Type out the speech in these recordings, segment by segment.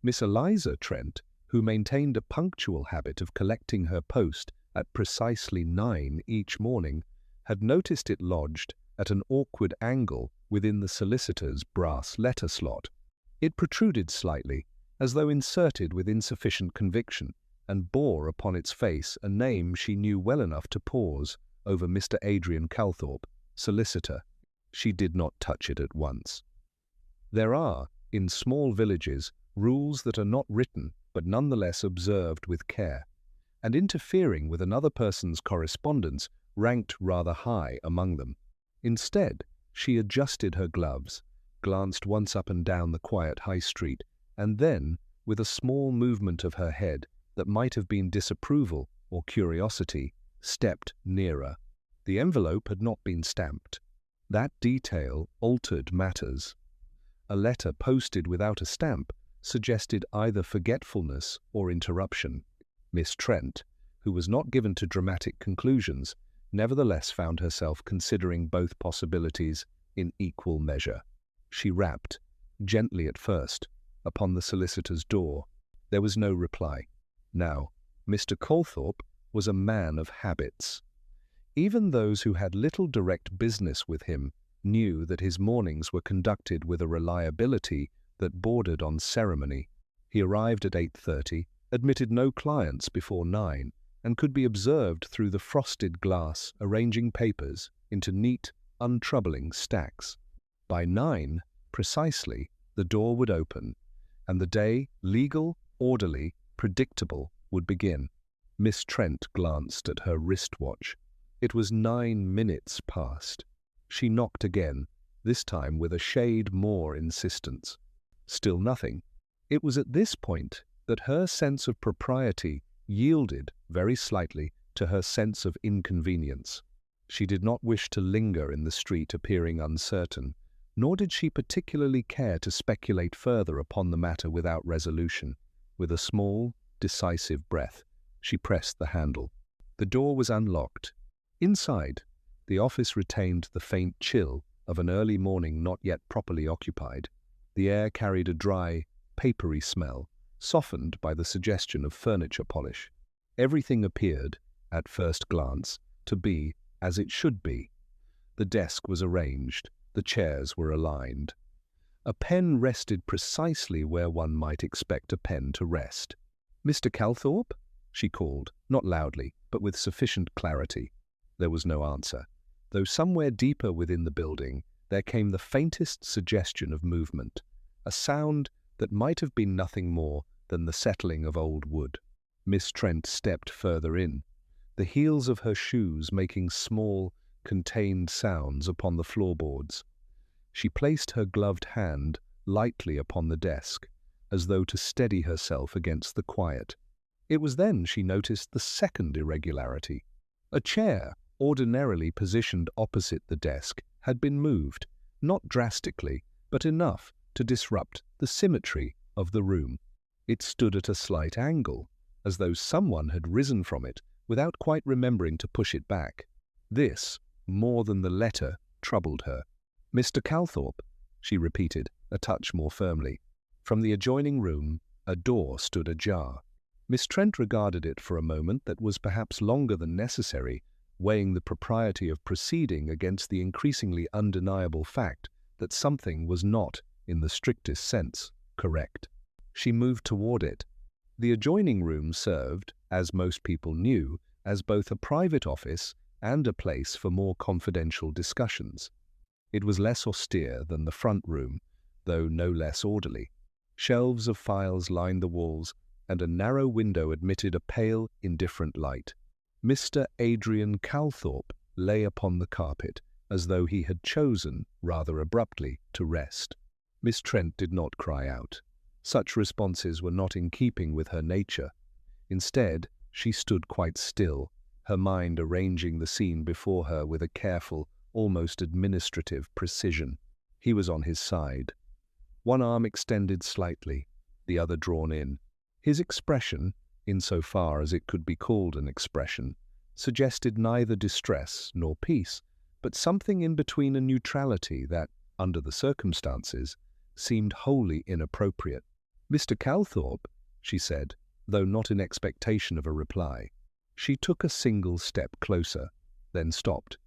Miss Eliza Trent, who maintained a punctual habit of collecting her post at precisely 9 each morning, had noticed it lodged at an awkward angle within the solicitor's brass letter slot. It protruded slightly, as though inserted with insufficient conviction, and bore upon its face a name she knew well enough to pause over Mr. Adrian Calthorpe, solicitor. She did not touch it at once. There are, in small villages, rules that are not written but nonetheless observed with care, and interfering with another person's correspondence ranked rather high among them. Instead, she adjusted her gloves, glanced once up and down the quiet high street, and then, with a small movement of her head that might have been disapproval or curiosity, stepped nearer. The envelope had not been stamped. That detail altered matters. A letter posted without a stamp suggested either forgetfulness or interruption. Miss Trent, who was not given to dramatic conclusions, nevertheless found herself considering both possibilities in equal measure. She rapped, gently at first, upon the solicitor's door. There was no reply. Now, Mr. Calthorpe was a man of habits. Even those who had little direct business with him knew that his mornings were conducted with a reliability that bordered on ceremony. He arrived at 8:30, admitted no clients before 9, and could be observed through the frosted glass arranging papers into neat, untroubling stacks. By 9, precisely, the door would open, and the day, legal, orderly, predictable, would begin. Miss Trent glanced at her wristwatch. It was 9 minutes past. She knocked again, this time with a shade more insistence. Still nothing. It was at this point that her sense of propriety yielded very slightly to her sense of inconvenience. She did not wish to linger in the street appearing uncertain, nor did she particularly care to speculate further upon the matter without resolution. With a small, decisive breath, she pressed the handle. The door was unlocked. Inside, the office retained the faint chill of an early morning not yet properly occupied. The air carried a dry, papery smell, softened by the suggestion of furniture polish. Everything appeared, at first glance, to be as it should be. The desk was arranged, the chairs were aligned. A pen rested precisely where one might expect a pen to rest. "Mr. Calthorpe?" she called, not loudly, but with sufficient clarity. There was no answer, though somewhere deeper within the building there came the faintest suggestion of movement, a sound that might have been nothing more than the settling of old wood. Miss Trent stepped further in, the heels of her shoes making small, contained sounds upon the floorboards. She placed her gloved hand lightly upon the desk, as though to steady herself against the quiet. It was then she noticed the second irregularity. A chair, ordinarily positioned opposite the desk, had been moved, not drastically, but enough to disrupt the symmetry of the room. It stood at a slight angle, as though someone had risen from it without quite remembering to push it back. This, more than the letter, troubled her. "Mr. Calthorpe," she repeated, a touch more firmly. From the adjoining room, a door stood ajar. Miss Trent regarded it for a moment that was perhaps longer than necessary, weighing the propriety of proceeding against the increasingly undeniable fact that something was not, in the strictest sense, correct. She moved toward it. The adjoining room served, as most people knew, as both a private office and a place for more confidential discussions. It was less austere than the front room, though no less orderly. Shelves of files lined the walls, and a narrow window admitted a pale, indifferent light. Mr. Adrian Calthorpe lay upon the carpet, as though he had chosen, rather abruptly, to rest. Miss Trent did not cry out. Such responses were not in keeping with her nature. Instead, she stood quite still, her mind arranging the scene before her with a careful, almost administrative precision. He was on his side. One arm extended slightly, the other drawn in. His expression, insofar as it could be called an expression, suggested neither distress nor peace, but something in between a neutrality that, under the circumstances, seemed wholly inappropriate. Mr. Calthorpe, she said, though not in expectation of a reply. She took a single step closer, then stopped.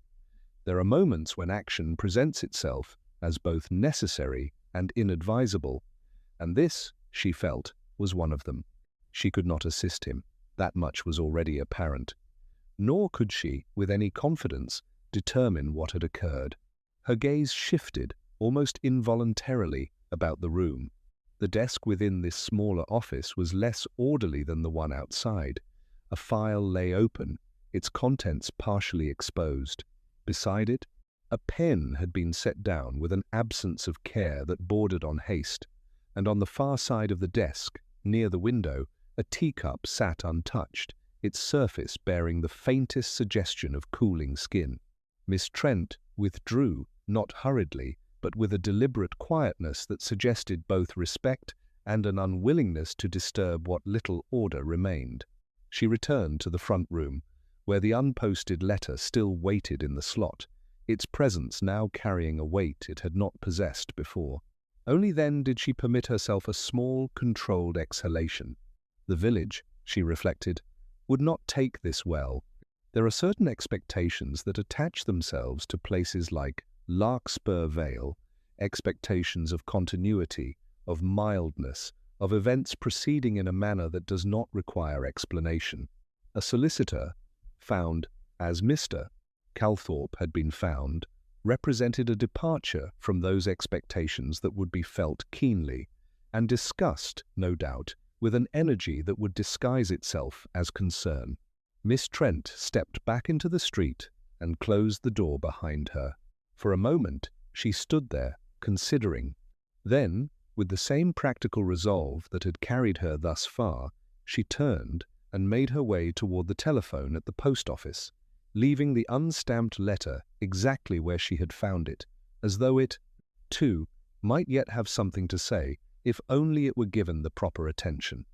There are moments when action presents itself as both necessary and inadvisable, and this, she felt, was one of them. She could not assist him, that much was already apparent. Nor could she, with any confidence, determine what had occurred. Her gaze shifted, almost involuntarily, about the room. The desk within this smaller office was less orderly than the one outside. A file lay open, its contents partially exposed. Beside it, a pen had been set down with an absence of care that bordered on haste, and on the far side of the desk, near the window, a teacup sat untouched, its surface bearing the faintest suggestion of cooling skin. Miss Trent withdrew, not hurriedly, but with a deliberate quietness that suggested both respect and an unwillingness to disturb what little order remained. She returned to the front room, where the unposted letter still waited in the slot, its presence now carrying a weight it had not possessed before. Only then did she permit herself a small, controlled exhalation. The village, she reflected, would not take this well. There are certain expectations that attach themselves to places like Larkspur Vale, expectations of continuity, of mildness, of events proceeding in a manner that does not require explanation. A solicitor, found as Mr. Calthorpe had been found, represented a departure from those expectations that would be felt keenly, and discussed, no doubt, with an energy that would disguise itself as concern. Miss Trent stepped back into the street and closed the door behind her. For a moment, she stood there, considering. Then, with the same practical resolve that had carried her thus far, she turned and made her way toward the telephone at the post office, leaving the unstamped letter exactly where she had found it, as though it, too, might yet have something to say, if only it were given the proper attention.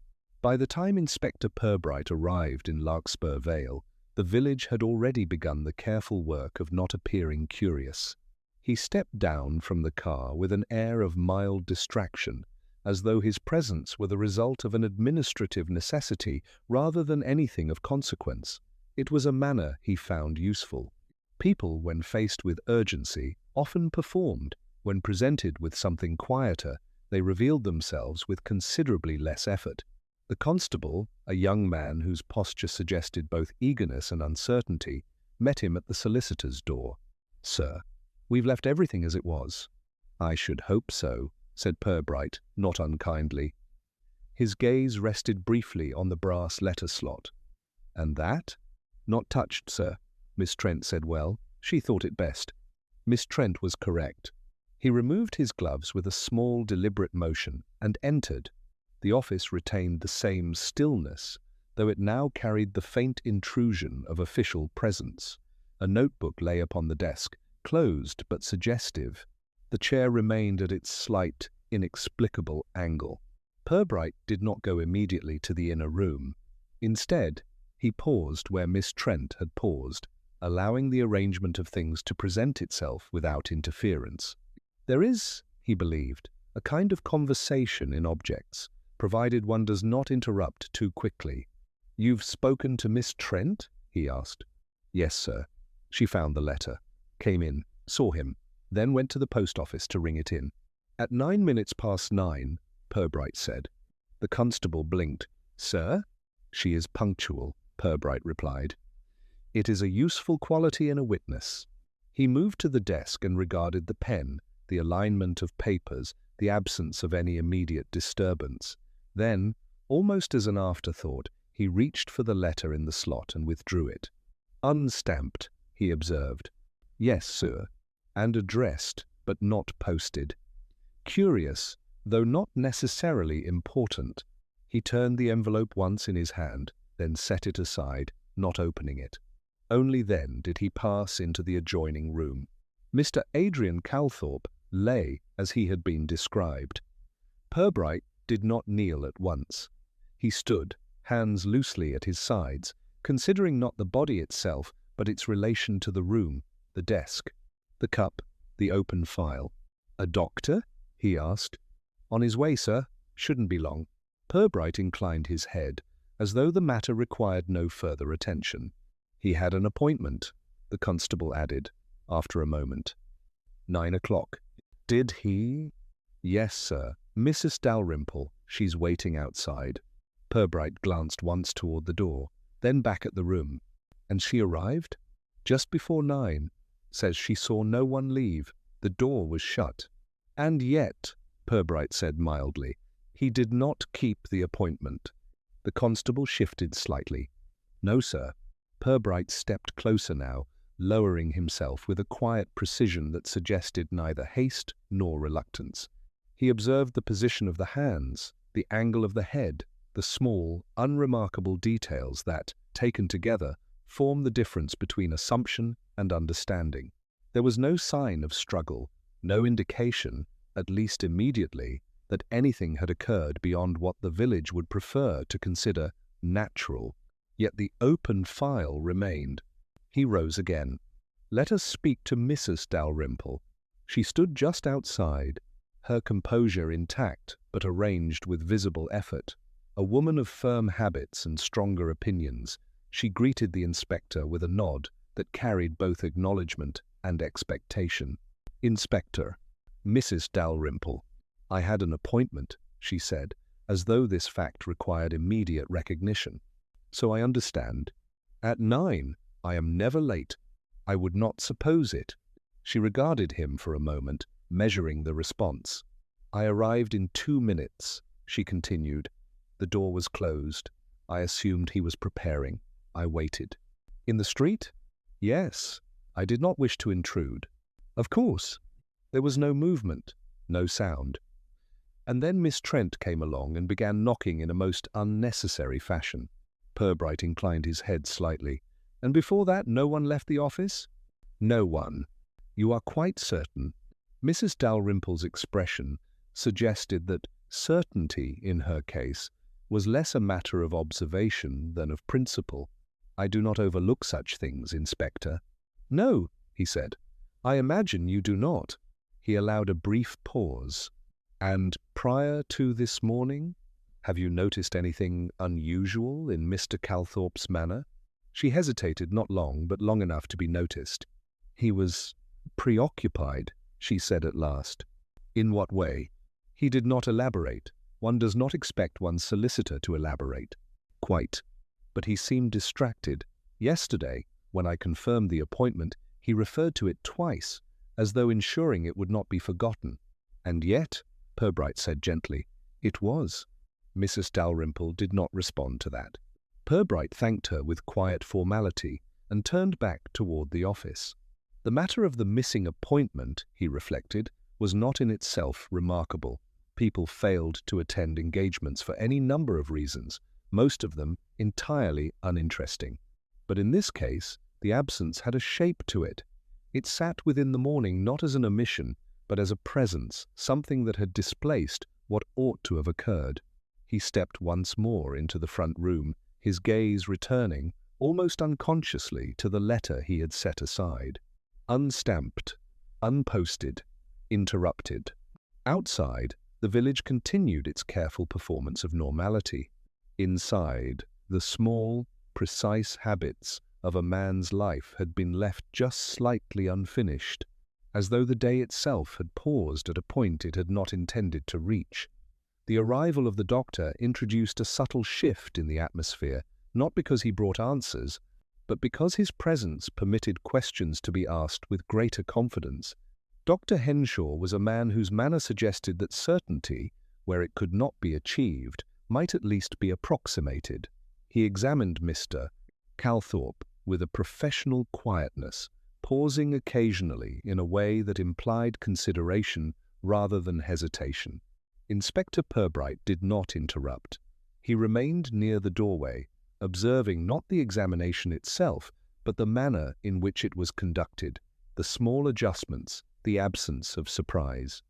By the time Inspector Purbright arrived in Larkspur Vale, the village had already begun the careful work of not appearing curious. He stepped down from the car with an air of mild distraction, as though his presence were the result of an administrative necessity rather than anything of consequence. It was a manner he found useful. People, when faced with urgency, often performed. When presented with something quieter, they revealed themselves with considerably less effort. The constable, a young man whose posture suggested both eagerness and uncertainty, met him at the solicitor's door. "Sir, we've left everything as it was." "I should hope so," said Purbright, not unkindly. His gaze rested briefly on the brass letter slot. "And that?" "Not touched, sir," Miss Trent said well. She thought it best. Miss Trent was correct. He removed his gloves with a small, deliberate motion and entered. The office retained the same stillness, though it now carried the faint intrusion of official presence. A notebook lay upon the desk, closed but suggestive. The chair remained at its slight, inexplicable angle. Purbright did not go immediately to the inner room. Instead, he paused where Miss Trent had paused, allowing the arrangement of things to present itself without interference. There is, he believed, a kind of conversation in objects, provided one does not interrupt too quickly. "You've spoken to Miss Trent?" he asked. "Yes, sir." She found the letter, came in, saw him, then went to the post office to ring it in. "At 9 minutes past 9, Purbright said. The constable blinked. "Sir?" "She is punctual," Purbright replied. "It is a useful quality in a witness." He moved to the desk and regarded the pen, the alignment of papers, the absence of any immediate disturbance. Then, almost as an afterthought, he reached for the letter in the slot and withdrew it. "Unstamped," he observed. "Yes, sir, and addressed, but not posted." Curious, though not necessarily important. He turned the envelope once in his hand, then set it aside, not opening it. Only then did he pass into the adjoining room. Mr. Adrian Calthorpe lay as he had been described. Purbright did not kneel at once. He stood, hands loosely at his sides, considering not the body itself, but its relation to the room, the desk, the cup, the open file. "A doctor?" he asked. "On his way, sir." Shouldn't be long. Purbright inclined his head, as though the matter required no further attention. He had an appointment, the constable added, after a moment. 9 o'clock. Did he? Yes, sir. Mrs. Dalrymple. She's waiting outside. Purbright glanced once toward the door, then back at the room. And she arrived? Just before 9. Says she saw no one leave. The door was shut. And yet, Purbright said mildly, he did not keep the appointment. The constable shifted slightly. No, sir. Purbright stepped closer now, lowering himself with a quiet precision that suggested neither haste nor reluctance. He observed the position of the hands, the angle of the head, the small, unremarkable details that, taken together, form the difference between assumption and understanding. There was no sign of struggle, no indication, at least immediately, that anything had occurred beyond what the village would prefer to consider natural. Yet the open file remained. He rose again. Let us speak to Mrs. Dalrymple. She stood just outside, her composure intact but arranged with visible effort. A woman of firm habits and stronger opinions, she greeted the inspector with a nod that carried both acknowledgement and expectation. Inspector, Mrs. Dalrymple. I had an appointment, she said, as though this fact required immediate recognition. So I understand. At 9, I am never late. I would not suppose it. She regarded him for a moment, measuring the response. I arrived in 2 minutes, she continued. The door was closed. I assumed he was preparing. I waited. In the street? Yes. I did not wish to intrude. Of course. There was no movement, no sound. And then Miss Trent came along and began knocking in a most unnecessary fashion. Purbright inclined his head slightly. And before that, no one left the office? No one. You are quite certain? Mrs. Dalrymple's expression suggested that certainty, in her case, was less a matter of observation than of principle. I do not overlook such things, Inspector. No, he said. I imagine you do not. He allowed a brief pause. And prior to this morning, have you noticed anything unusual in Mr. Calthorpe's manner? She hesitated not long, but long enough to be noticed. He was preoccupied, she said at last. In what way? He did not elaborate. One does not expect one's solicitor to elaborate. Quite. But he seemed distracted. Yesterday, when I confirmed the appointment, he referred to it twice, as though ensuring it would not be forgotten. And yet, Purbright said gently, it was. Mrs. Dalrymple did not respond to that. Purbright thanked her with quiet formality and turned back toward the office. The matter of the missing appointment, he reflected, was not in itself remarkable. People failed to attend engagements for any number of reasons, most of them entirely uninteresting. But in this case, the absence had a shape to it. It sat within the morning not as an omission, but as a presence, something that had displaced what ought to have occurred. He stepped once more into the front room, his gaze returning, almost unconsciously, to the letter he had set aside. Unstamped, unposted, interrupted. Outside, the village continued its careful performance of normality. Inside, the small, precise habits of a man's life had been left just slightly unfinished, as though the day itself had paused at a point it had not intended to reach. The arrival of the doctor introduced a subtle shift in the atmosphere, not because he brought answers, but because his presence permitted questions to be asked with greater confidence. Dr. Henshaw was a man whose manner suggested that certainty, where it could not be achieved, might at least be approximated. He examined Mr. Calthorpe with a professional quietness, pausing occasionally in a way that implied consideration rather than hesitation. Inspector Purbright did not interrupt. He remained near the doorway, observing not the examination itself, but the manner in which it was conducted, the small adjustments, the absence of surprise.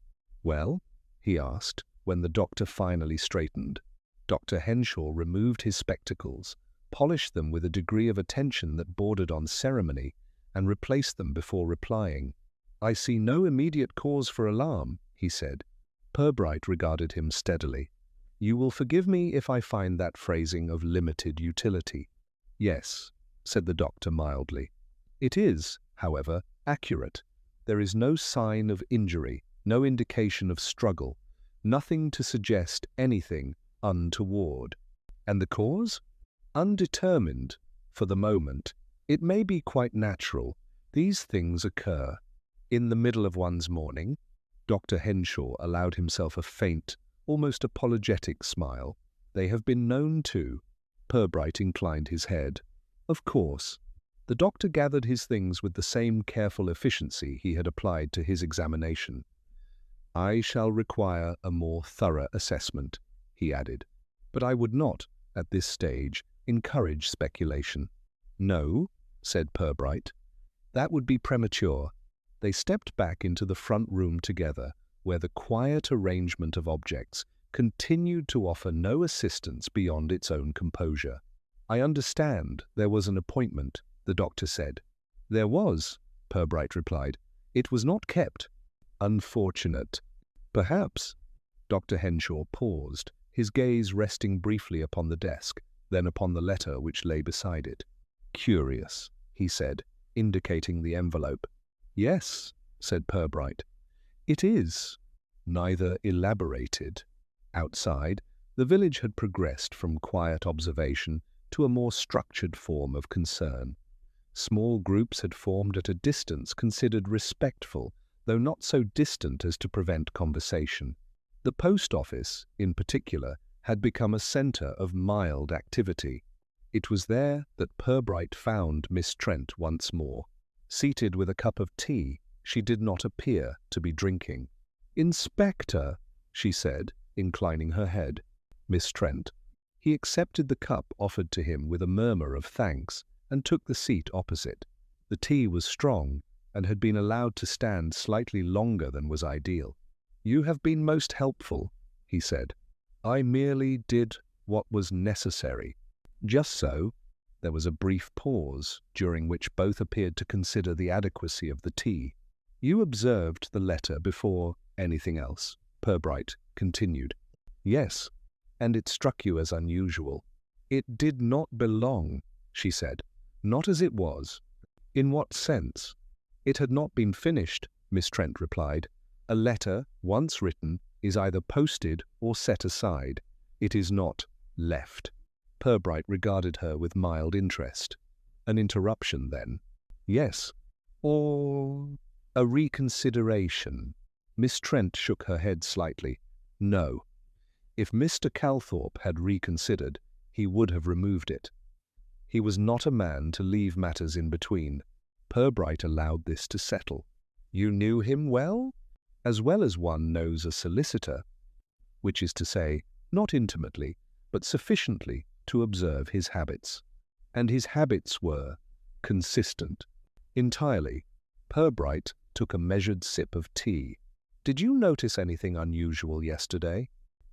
"Well?" he asked, when the doctor finally straightened. Dr. Henshaw removed his spectacles, polished them with a degree of attention that bordered on ceremony, and replaced them before replying. "I see no immediate cause for alarm," he said. Purbright regarded him steadily. You will forgive me if I find that phrasing of limited utility. Yes, said the doctor mildly. It is, however, accurate. There is no sign of injury, no indication of struggle, nothing to suggest anything untoward. And the cause? Undetermined, for the moment. It may be quite natural. These things occur. In the middle of one's morning, Dr. Henshaw allowed himself a faint, almost apologetic smile. They have been known to. Purbright inclined his head. Of course. The doctor gathered his things with the same careful efficiency he had applied to his examination. I shall require a more thorough assessment, he added. But I would not, at this stage, encourage speculation. No, said Purbright. That would be premature. They stepped back into the front room together, where the quiet arrangement of objects continued to offer no assistance beyond its own composure. I understand there was an appointment, the doctor said. There was, Purbright replied. It was not kept. Unfortunate. Perhaps. Dr. Henshaw paused, his gaze resting briefly upon the desk, then upon the letter which lay beside it. Curious, he said, indicating the envelope. Yes, said Purbright. It is. Neither elaborated. Outside, the village had progressed from quiet observation to a more structured form of concern. Small groups had formed at a distance considered respectful, though not so distant as to prevent conversation. The post office, in particular, had become a centre of mild activity. It was there that Purbright found Miss Trent once more. Seated with a cup of tea, she did not appear to be drinking. Inspector, she said, inclining her head. Miss Trent. He accepted the cup offered to him with a murmur of thanks and took the seat opposite. The tea was strong and had been allowed to stand slightly longer than was ideal. You have been most helpful, he said. I merely did what was necessary. Just so. There was a brief pause, during which both appeared to consider the adequacy of the tea. You observed the letter before anything else, Purbright continued. Yes, and it struck you as unusual. It did not belong, she said. Not as it was. In what sense? It had not been finished, Miss Trent replied. A letter, once written, is either posted or set aside. It is not left. Purbright regarded her with mild interest. An interruption, then? Yes. Or a reconsideration? Miss Trent shook her head slightly. No. If Mr. Calthorpe had reconsidered, he would have removed it. He was not a man to leave matters in between. Purbright allowed this to settle. You knew him well? As well as one knows a solicitor. Which is to say, not intimately, but sufficiently to observe his habits. And his habits were consistent. Entirely. Purbright took a measured sip of tea. Did you notice anything unusual yesterday?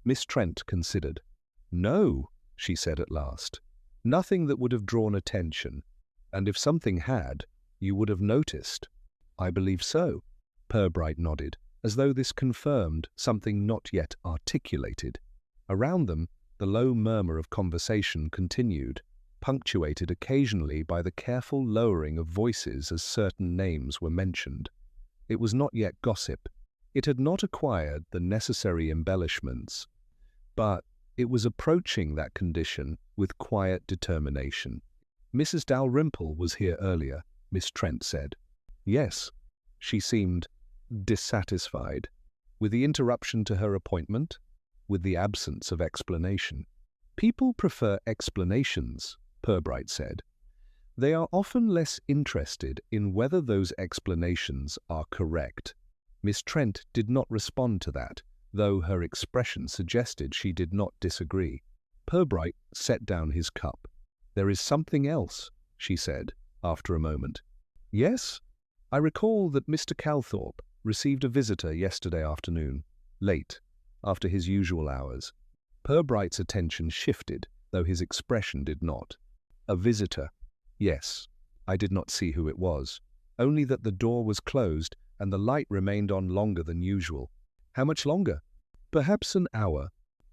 Miss Trent considered. No, she said at last. Nothing that would have drawn attention. And if something had, you would have noticed. I believe so. Purbright nodded, as though this confirmed something not yet articulated. Around them, the low murmur of conversation continued, punctuated occasionally by the careful lowering of voices as certain names were mentioned. It was not yet gossip. It had not acquired the necessary embellishments, but it was approaching that condition with quiet determination. Mrs. Dalrymple was here earlier, Miss Trent said. Yes. She seemed dissatisfied. With the interruption to her appointment? With the absence of explanation. People prefer explanations, Purbright said. They are often less interested in whether those explanations are correct. Miss Trent did not respond to that, though her expression suggested she did not disagree. Purbright set down his cup. There is something else, she said, after a moment. Yes? I recall that Mr. Calthorpe received a visitor yesterday afternoon, late, after his usual hours. Purbright's attention shifted, though his expression did not. A visitor. Yes. I did not see who it was, only that the door was closed and the light remained on longer than usual. How much longer? Perhaps an hour.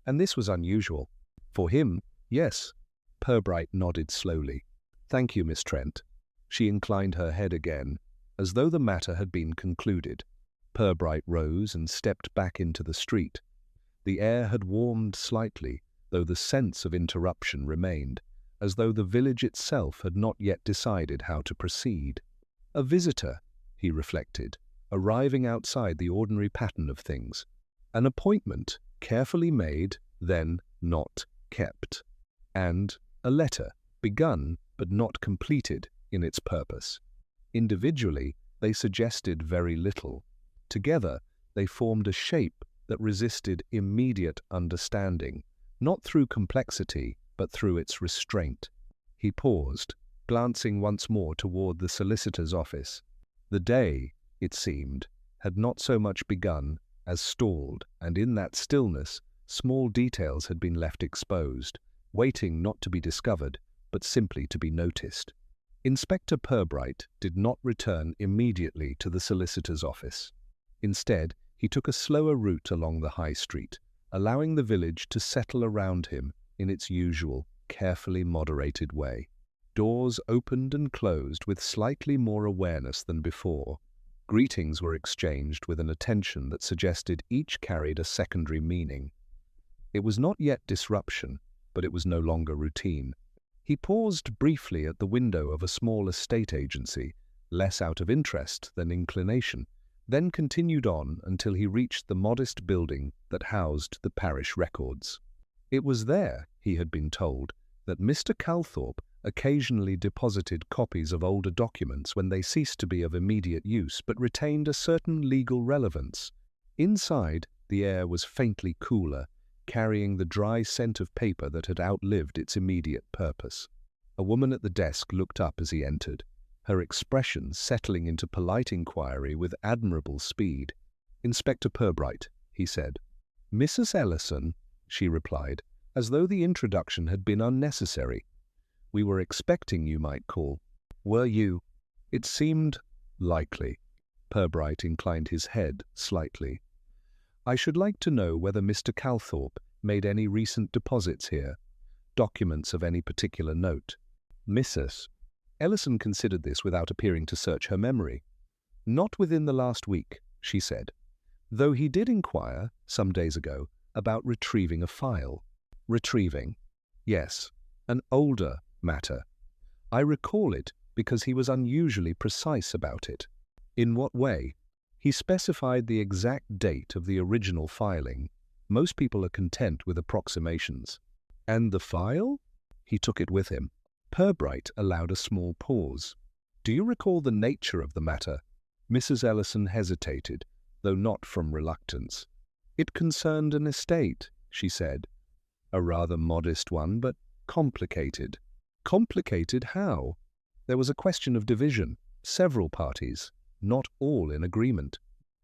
And this was unusual. For him, yes. Purbright nodded slowly. Thank you, Miss Trent. She inclined her head again, as though the matter had been concluded. Purbright rose and stepped back into the street. The air had warmed slightly, though the sense of interruption remained, as though the village itself had not yet decided how to proceed. A visitor, he reflected, arriving outside the ordinary pattern of things. An appointment, carefully made, then not kept. And a letter, begun but not completed in its purpose. Individually, they suggested very little. Together, they formed a shape that resisted immediate understanding, not through complexity, but through its restraint. He paused, glancing once more toward the solicitor's office. The day, it seemed, had not so much begun as stalled, and in that stillness, small details had been left exposed, waiting not to be discovered, but simply to be noticed. Inspector Purbright did not return immediately to the solicitor's office. Instead, he took a slower route along the high street, allowing the village to settle around him in its usual, carefully moderated way. Doors opened and closed with slightly more awareness than before. Greetings were exchanged with an attention that suggested each carried a secondary meaning. It was not yet disruption, but it was no longer routine. He paused briefly at the window of a small estate agency, less out of interest than inclination, then continued on until he reached the modest building that housed the parish records. It was there, he had been told, that Mr. Calthorpe occasionally deposited copies of older documents when they ceased to be of immediate use but retained a certain legal relevance. Inside, the air was faintly cooler, carrying the dry scent of paper that had outlived its immediate purpose. A woman at the desk looked up as he entered, her expression settling into polite inquiry with admirable speed. "Inspector Purbright," he said. "Mrs. Ellison," she replied, as though the introduction had been unnecessary. "We were expecting you might call." "Were you?" It seemed likely. Purbright inclined his head slightly. "I should like to know whether Mr. Calthorpe made any recent deposits here, documents of any particular note." Mrs. Ellison considered this without appearing to search her memory. "Not within the last week," she said, "though he did inquire, some days ago, about retrieving a file." "Retrieving?" "Yes, an older matter. I recall it because he was unusually precise about it." "In what way?" "He specified the exact date of the original filing. Most people are content with approximations." "And the file?" "He took it with him." Purbright allowed a small pause. "Do you recall the nature of the matter?" Mrs. Ellison hesitated, though not from reluctance. "It concerned an estate," she said. "A rather modest one, but complicated." "Complicated how?" "There was a question of division. Several parties, not all in agreement."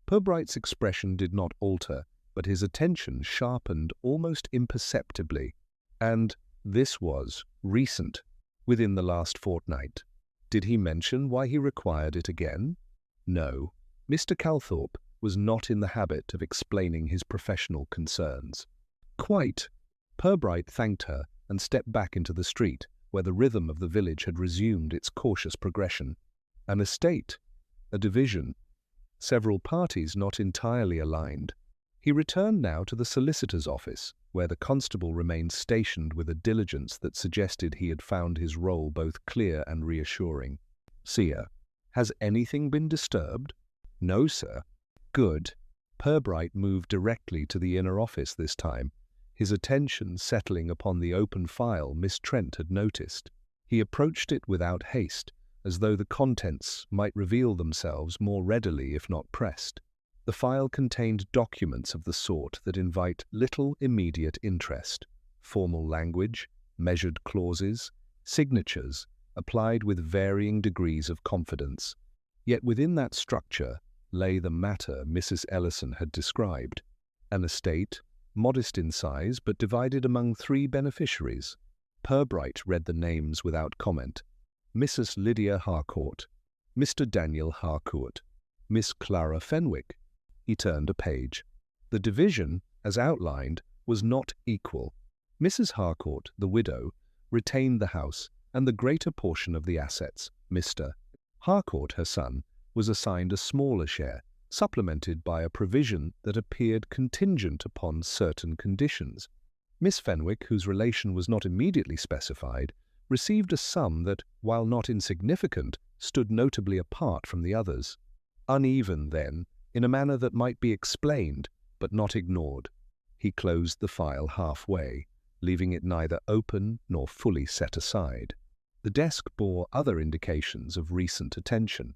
Purbright's expression did not alter, but his attention sharpened almost imperceptibly. "And this was recent, within the last fortnight. Did he mention why he required it again?" "No. Mr. Calthorpe was not in the habit of explaining his professional concerns." "Quite." Purbright thanked her and stepped back into the street, where the rhythm of the village had resumed its cautious progression. An estate, a division, several parties not entirely aligned. He returned now to the solicitor's office, where the constable remained stationed with a diligence that suggested he had found his role both clear and reassuring. "Sir, has anything been disturbed?" "No, sir." "Good." Purbright moved directly to the inner office this time, his attention settling upon the open file Miss Trent had noticed. He approached it without haste, as though the contents might reveal themselves more readily if not pressed. The file contained documents of the sort that invite little immediate interest: formal language, measured clauses, signatures, applied with varying degrees of confidence. Yet within that structure lay the matter Mrs. Ellison had described: an estate, modest in size but divided among 3 beneficiaries. Purbright read the names without comment: Mrs. Lydia Harcourt, Mr. Daniel Harcourt, Miss Clara Fenwick. He turned a page. The division, as outlined, was not equal. Mrs. Harcourt, the widow, retained the house and the greater portion of the assets. Mr. Harcourt, her son, was assigned a smaller share, supplemented by a provision that appeared contingent upon certain conditions. Miss Fenwick, whose relation was not immediately specified, received a sum that, while not insignificant, stood notably apart from the others. Uneven, then, in a manner that might be explained, but not ignored. He closed the file halfway, leaving it neither open nor fully set aside. The desk bore other indications of recent attention.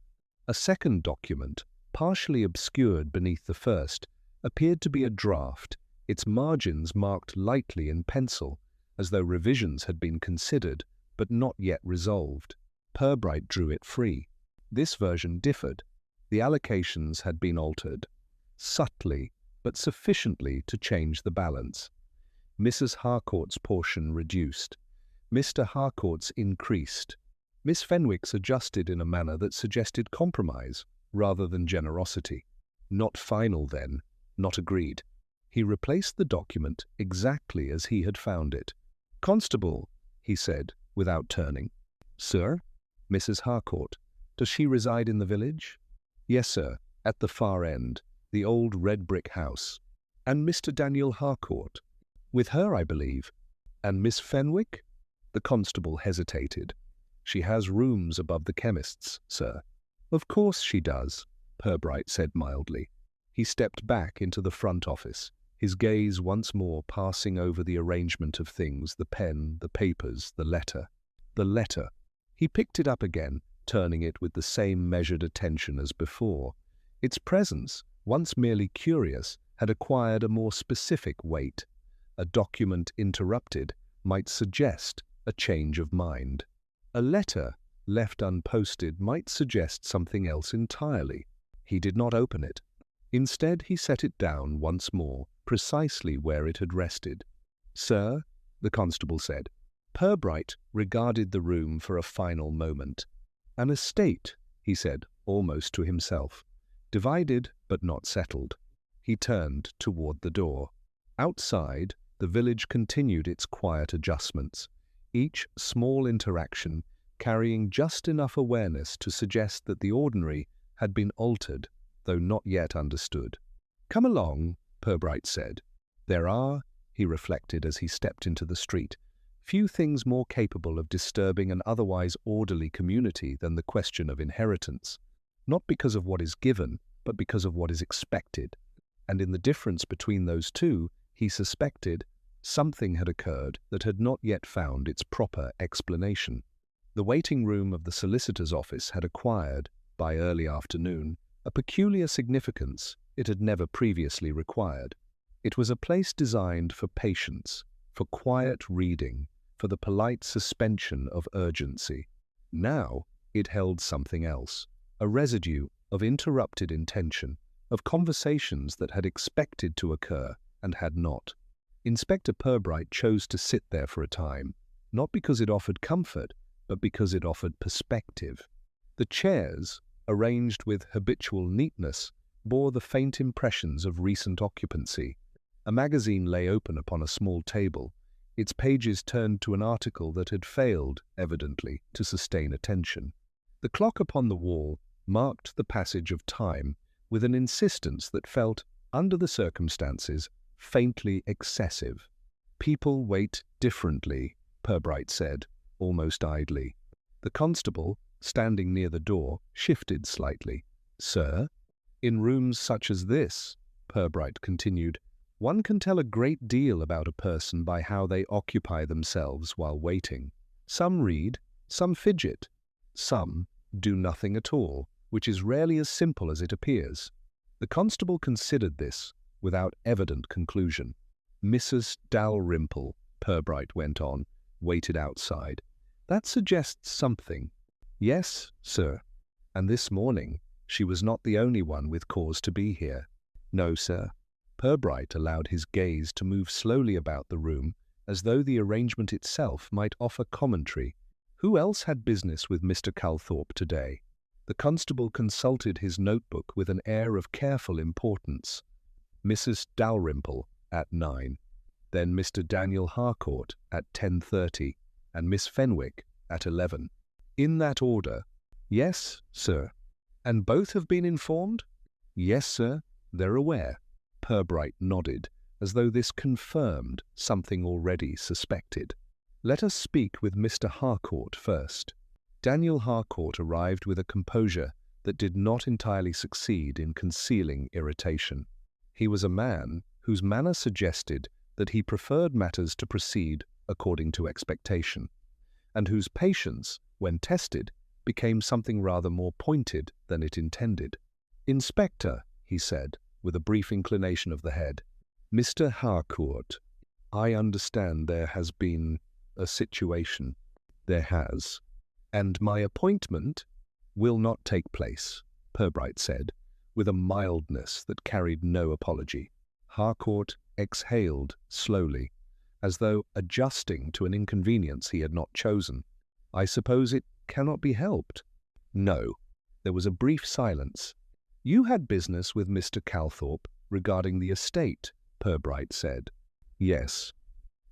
A second document, partially obscured beneath the first, appeared to be a draft, its margins marked lightly in pencil, as though revisions had been considered, but not yet resolved. Purbright drew it free. This version differed. The allocations had been altered, subtly, but sufficiently to change the balance. Mrs. Harcourt's portion reduced. Mr. Harcourt's increased. Miss Fenwick's adjusted in a manner that suggested compromise, rather than generosity. Not final, then, not agreed. He replaced the document exactly as he had found it. "Constable," he said, without turning. "Sir?" "Mrs. Harcourt. Does she reside in the village?" "Yes, sir, at the far end, the old red-brick house." "And Mr. Daniel Harcourt?" "With her, I believe." "And Miss Fenwick?" The constable hesitated. "She has rooms above the chemist's, sir." "Of course she does," Purbright said mildly. He stepped back into the front office, his gaze once more passing over the arrangement of things, the pen, the papers, the letter. The letter. He picked it up again, turning it with the same measured attention as before. Its presence, once merely curious, had acquired a more specific weight. A document interrupted might suggest a change of mind. A letter left unposted might suggest something else entirely. He did not open it. Instead, he set it down once more, precisely where it had rested. "Sir?" the constable said. Purbright regarded the room for a final moment. "An estate," he said, almost to himself. "Divided, but not settled." He turned toward the door. Outside, the village continued its quiet adjustments, each small interaction carrying just enough awareness to suggest that the ordinary had been altered, though not yet understood. "Come along," Purbright said. "There are," he reflected as he stepped into the street, "few things more capable of disturbing an otherwise orderly community than the question of inheritance, not because of what is given, but because of what is expected." And in the difference between those two, he suspected, something had occurred that had not yet found its proper explanation. The waiting room of the solicitor's office had acquired, by early afternoon, a peculiar significance it had never previously required. It was a place designed for patience, for quiet reading, for the polite suspension of urgency. Now it held something else, a residue of interrupted intention, of conversations that had expected to occur and had not. Inspector Purbright chose to sit there for a time, not because it offered comfort, but because it offered perspective. The chairs, arranged with habitual neatness, bore the faint impressions of recent occupancy. A magazine lay open upon a small table, its pages turned to an article that had failed, evidently, to sustain attention. The clock upon the wall marked the passage of time with an insistence that felt, under the circumstances, faintly excessive. "People wait differently," Purbright said, almost idly. The constable, standing near the door, shifted slightly. "Sir?" "In rooms such as this," Purbright continued, "one can tell a great deal about a person by how they occupy themselves while waiting. Some read, some fidget, some do nothing at all, which is rarely as simple as it appears." The constable considered this, without evident conclusion. "Mrs. Dalrymple," Purbright went on, waited outside. "That suggests something." "Yes, sir. And this morning she was not the only one with cause to be here." "No, sir." Purbright allowed his gaze to move slowly about the room, as though the arrangement itself might offer commentary. Who else had business with Mr. Calthorpe today? The constable consulted his notebook with an air of careful importance. "Mrs. Dalrymple, at 9. then Mr. Daniel Harcourt at 10:30, and Miss Fenwick at 11. In that order? Yes, sir. And both have been informed? Yes, sir. They're aware. Purbright nodded, as though this confirmed something already suspected. Let us speak with Mr. Harcourt first. Daniel Harcourt arrived with a composure that did not entirely succeed in concealing irritation. He was a man whose manner suggested that he preferred matters to proceed according to expectation, and whose patience, when tested, became something rather more pointed than it intended. "Inspector," he said, with a brief inclination of the head. "Mr. Harcourt, I understand there has been a situation." "There has." "And my appointment will not take place," Purbright said, with a mildness that carried no apology. Harcourt exhaled slowly, as though adjusting to an inconvenience he had not chosen. "I suppose it cannot be helped?" "No." There was a brief silence. "You had business with Mr. Calthorpe regarding the estate," Purbright said. "Yes."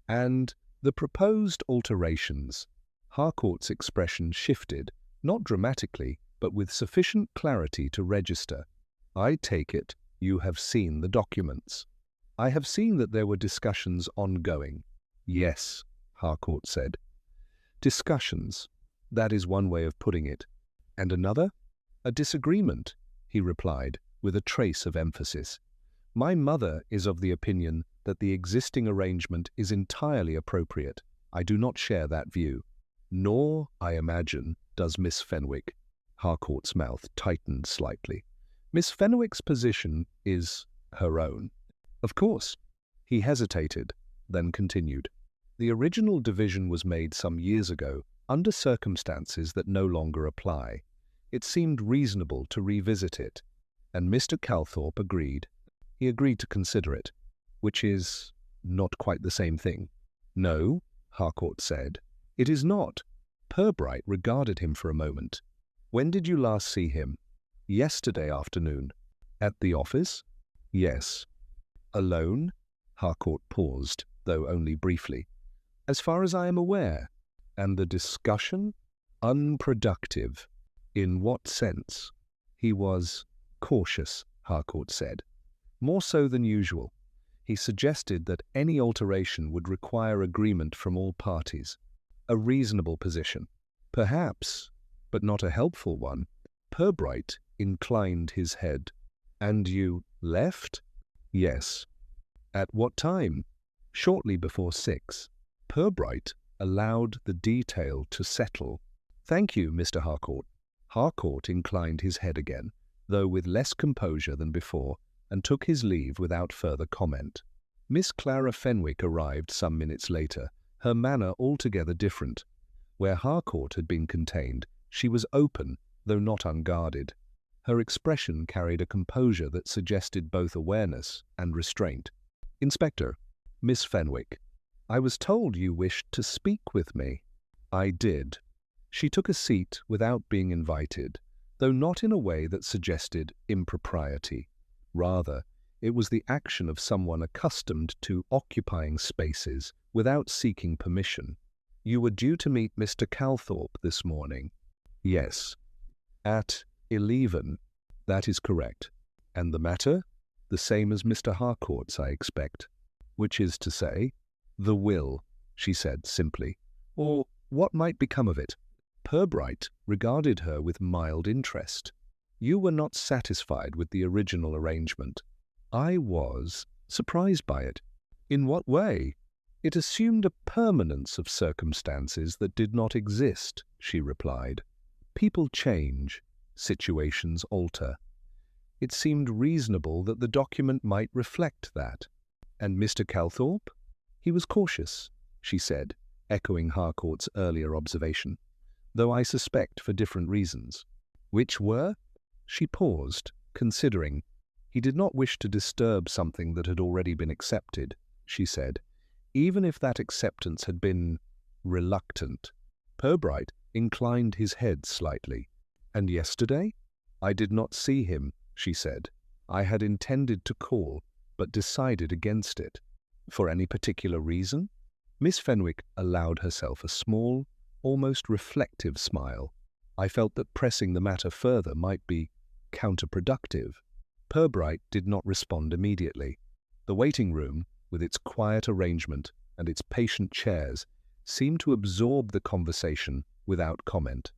"And the proposed alterations?" Harcourt's expression shifted, not dramatically, but with sufficient clarity to register. "I take it you have seen the documents." "I have seen that there were discussions ongoing." "Yes," Harcourt said. "Discussions. That is one way of putting it." "And another?" "A disagreement," he replied, with a trace of emphasis. "My mother is of the opinion that the existing arrangement is entirely appropriate. I do not share that view. Nor, I imagine, does Miss Fenwick." Harcourt's mouth tightened slightly. "Miss Fenwick's position is her own." "Of course." He hesitated, then continued. "The original division was made some years ago, under circumstances that no longer apply. It seemed reasonable to revisit it, and Mr. Calthorpe agreed. He agreed to consider it, which is not quite the same thing." "No," Harcourt said, "it is not." Purbright regarded him for a moment. "When did you last see him?" "Yesterday afternoon." "At the office?" "Yes." "Alone?" Harcourt paused, though only briefly. "As far as I am aware." "And the discussion?" "Unproductive." "In what sense?" "He was cautious," Harcourt said. "More so than usual. He suggested that any alteration would require agreement from all parties. A reasonable position. Perhaps, but not a helpful one." Purbright inclined his head. "And you left?" "Yes." "At what time?" "Shortly before 6. Purbright allowed the detail to settle. "Thank you, Mr. Harcourt." Harcourt inclined his head again, though with less composure than before, and took his leave without further comment. Miss Clara Fenwick arrived some minutes later, her manner altogether different. Where Harcourt had been contained, she was open, though not unguarded. Her expression carried a composure that suggested both awareness and restraint. "Inspector, Miss Fenwick, I was told you wished to speak with me." "I did." She took a seat without being invited, though not in a way that suggested impropriety. Rather, it was the action of someone accustomed to occupying spaces without seeking permission. "You were due to meet Mr. Calthorpe this morning." "Yes." "At 11. "That is correct." "And the matter?" "The same as Mr. Harcourt's, I expect." "Which is to say?" "The will," she said simply. "Or what might become of it?" Purbright regarded her with mild interest. "You were not satisfied with the original arrangement." "I was surprised by it." "In what way?" "It assumed a permanence of circumstances that did not exist," she replied. "People change, situations alter. It seemed reasonable that the document might reflect that." "And Mr. Calthorpe?" "He was cautious," she said, echoing Harcourt's earlier observation, "though I suspect for different reasons." "Which were?" She paused, considering. "He did not wish to disturb something that had already been accepted," she said, "even if that acceptance had been reluctant." Purbright inclined his head slightly. "And yesterday?" "I did not see him," she said. "I had intended to call, but decided against it." For any particular reason? Miss Fenwick allowed herself a small, almost reflective smile. I felt that pressing the matter further might be counterproductive. Purbright did not respond immediately. The waiting room, with its quiet arrangement and its patient chairs, seemed to absorb the conversation without comment.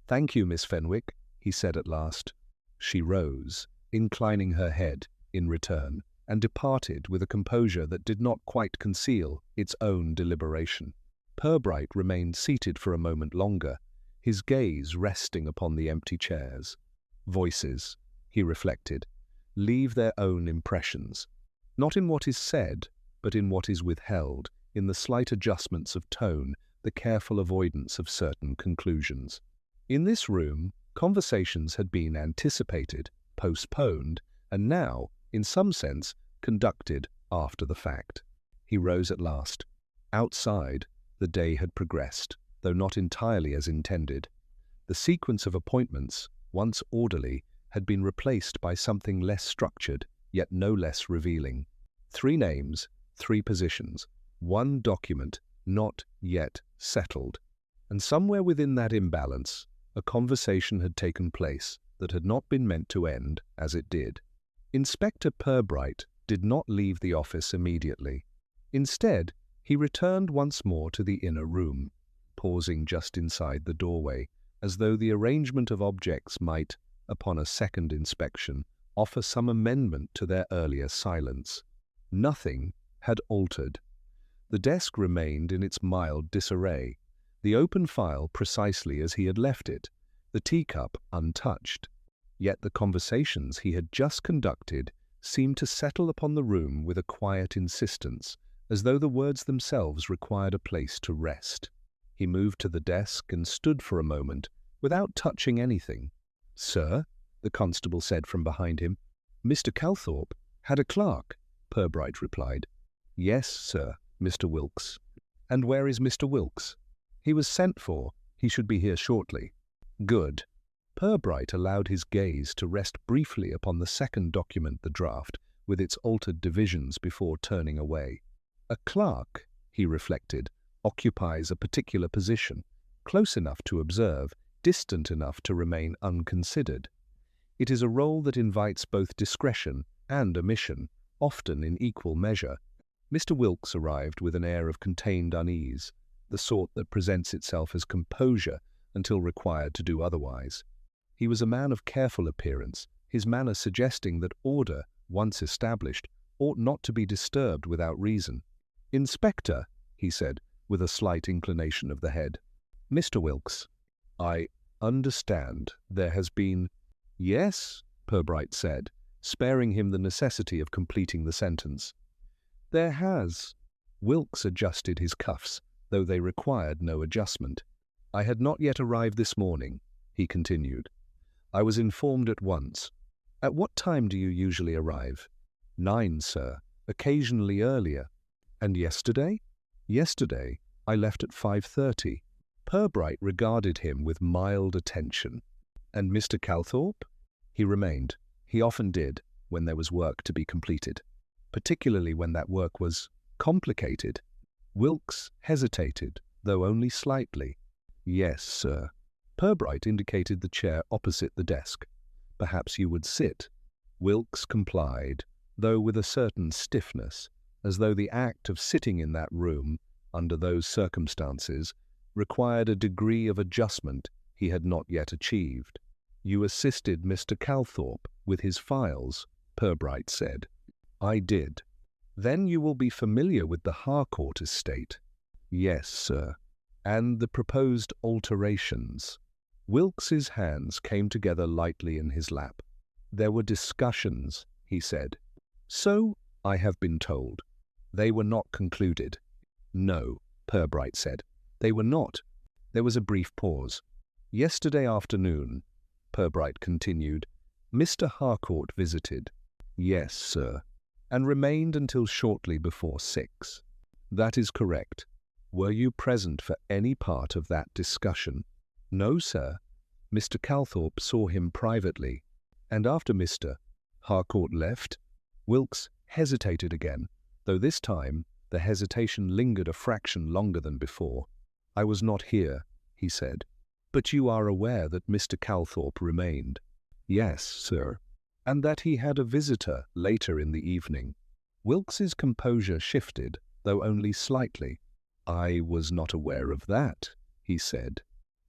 "Thank you, Miss Fenwick," he said at last. She rose, inclining her head in return, and departed with a composure that did not quite conceal its own deliberation. Purbright remained seated for a moment longer, his gaze resting upon the empty chairs. Voices, he reflected, leave their own impressions, not in what is said, but in what is withheld, in the slight adjustments of tone, the careful avoidance of certain conclusions. In this room, conversations had been anticipated, postponed, and now, in some sense, conducted after the fact. He rose at last. Outside, the day had progressed, though not entirely as intended. The sequence of appointments, once orderly, had been replaced by something less structured, yet no less revealing. 3 names, 3 positions, 1 document not yet settled. And somewhere within that imbalance, a conversation had taken place that had not been meant to end as it did. Inspector Purbright did not leave the office immediately. Instead, he returned once more to the inner room, pausing just inside the doorway, as though the arrangement of objects might, upon a second inspection, offer some amendment to their earlier silence. Nothing had altered. The desk remained in its mild disarray, the open file precisely as he had left it, the teacup untouched. Yet the conversations he had just conducted seemed to settle upon the room with a quiet insistence, as though the words themselves required a place to rest. He moved to the desk and stood for a moment, without touching anything. "Sir," the constable said from behind him. "Mr. Calthorpe had a clerk," Purbright replied. "Yes, sir, Mr. Wilkes." "And where is Mr. Wilkes?" "He was sent for. He should be here shortly." "Good." Purbright allowed his gaze to rest briefly upon the second document, the draft, with its altered divisions before turning away. A clerk, he reflected, occupies a particular position, close enough to observe, distant enough to remain unconsidered. It is a role that invites both discretion and omission, often in equal measure. Mr. Wilkes arrived with an air of contained unease, the sort that presents itself as composure until required to do otherwise. He was a man of careful appearance, his manner suggesting that order, once established, ought not to be disturbed without reason. "Inspector," he said, with a slight inclination of the head. "Mr. Wilkes, I understand there has been—" "Yes," Purbright said, sparing him the necessity of completing the sentence. "There has." Wilkes adjusted his cuffs, though they required no adjustment. "I had not yet arrived this morning," he continued. "I was informed at once. At what time do you usually arrive?" "9, sir, occasionally earlier." "And yesterday?" "Yesterday, I left at 5:30. Purbright regarded him with mild attention. "And Mr. Calthorpe?" "He remained. He often did, when there was work to be completed, particularly when that work was complicated." Wilkes hesitated, though only slightly. "Yes, sir." Purbright indicated the chair opposite the desk. "Perhaps you would sit." Wilkes complied, though with a certain stiffness, as though the act of sitting in that room, under those circumstances, required a degree of adjustment he had not yet achieved. "You assisted Mr. Calthorpe with his files," Purbright said. "I did." "Then you will be familiar with the Harcourt estate." "Yes, sir." "And the proposed alterations." Wilkes's hands came together lightly in his lap. "There were discussions," he said. "So I have been told." "They were not concluded." "No," Purbright said. "They were not." There was a brief pause. "Yesterday afternoon," Purbright continued, "Mr. Harcourt visited." "Yes, sir." "And remained until shortly before 6. "That is correct." "Were you present for any part of that discussion?" "No, sir. Mr. Calthorpe saw him privately." "And after Mr. Harcourt left?" Wilkes hesitated again, though this time The hesitation lingered a fraction longer than before. "I was not here," he said. "But you are aware that Mr. Calthorpe remained?" "Yes, sir." "And that he had a visitor later in the evening?" Wilkes's composure shifted, though only slightly. "I was not aware of that," he said.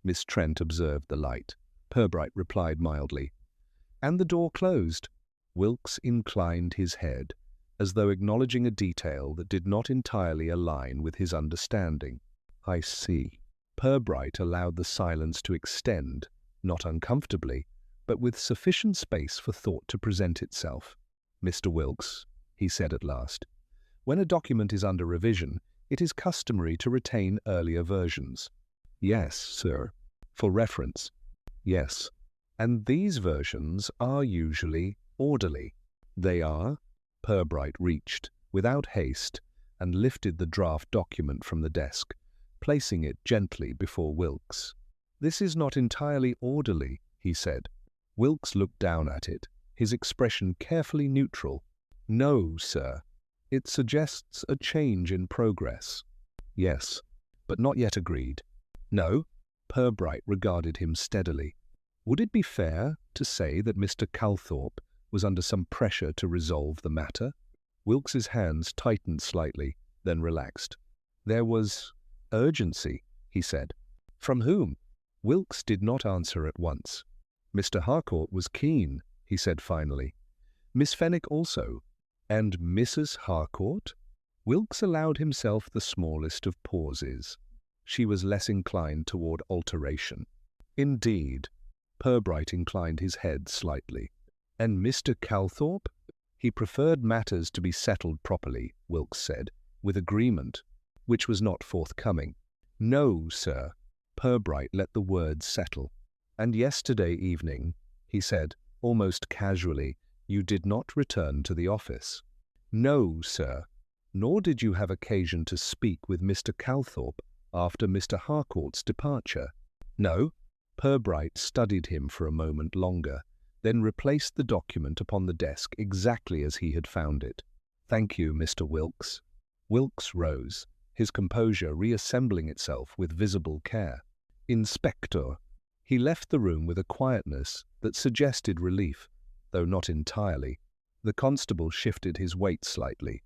Miss Trent observed the light. Purbright replied mildly. "And the door closed?" Wilkes inclined his head, as though acknowledging a detail that did not entirely align with his understanding. "I see." Purbright allowed the silence to extend, not uncomfortably, but with sufficient space for thought to present itself. "Mr. Wilkes," he said at last, "when a document is under revision, it is customary to retain earlier versions." "Yes, sir." "For reference?" "Yes." "And these versions are usually orderly?" "They are." Purbright reached, without haste, and lifted the draft document from the desk, placing it gently before Wilkes. "This is not entirely orderly," he said. Wilkes looked down at it, his expression carefully neutral. "No, sir. It suggests a change in progress." "Yes, but not yet agreed." "No?" Purbright regarded him steadily. "Would it be fair to say that Mr. Calthorpe was under some pressure to resolve the matter?" Wilkes's hands tightened slightly, then relaxed. "There was urgency," he said. "From whom?" Wilkes did not answer at once. "Mr. Harcourt was keen," he said finally. "Miss Fenwick also." "And Mrs. Harcourt?" Wilkes allowed himself the smallest of pauses. She was less inclined toward alteration. "Indeed." Purbright inclined his head slightly. "And Mr. Calthorpe?" "He preferred matters to be settled properly," Wilkes said, "with agreement," which was not forthcoming. "No, sir." Purbright let the words settle. "And yesterday evening," he said, almost casually, "you did not return to the office?" "No, sir." "Nor did you have occasion to speak with Mr. Calthorpe after Mr. Harcourt's departure?" "No." Purbright studied him for a moment longer, then replaced the document upon the desk exactly as he had found it. "Thank you, Mr. Wilkes." Wilkes rose, his composure reassembling itself with visible care. "Inspector." He left the room with a quietness that suggested relief, though not entirely. The constable shifted his weight slightly.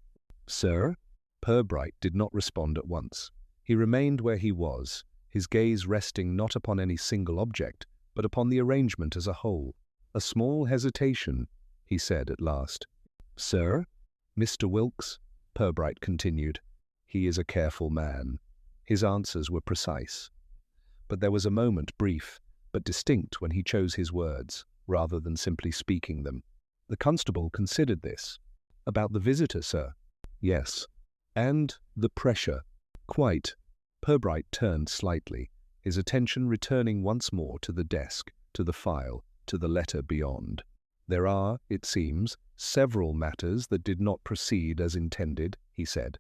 "Sir?" Purbright did not respond at once. He remained where he was, his gaze resting not upon any single object, but upon the arrangement as a whole. "A small hesitation," he said at last. "Sir?" "Mr. Wilkes," Purbright continued. "He is a careful man." His answers were precise. But there was a moment, brief, but distinct, when he chose his words, rather than simply speaking them. The constable considered this. "About the visitor, sir?" "Yes." "And the pressure?" "Quite." Purbright turned slightly, his attention returning once more to the desk, to the file, to the letter beyond. "There are, it seems, several matters that did not proceed as intended," he said.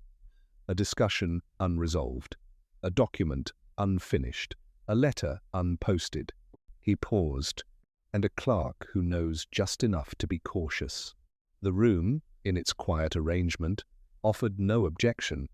"A discussion unresolved, a document unfinished, a letter unposted." He paused, "and a clerk who knows just enough to be cautious." The room, in its quiet arrangement, offered no objection.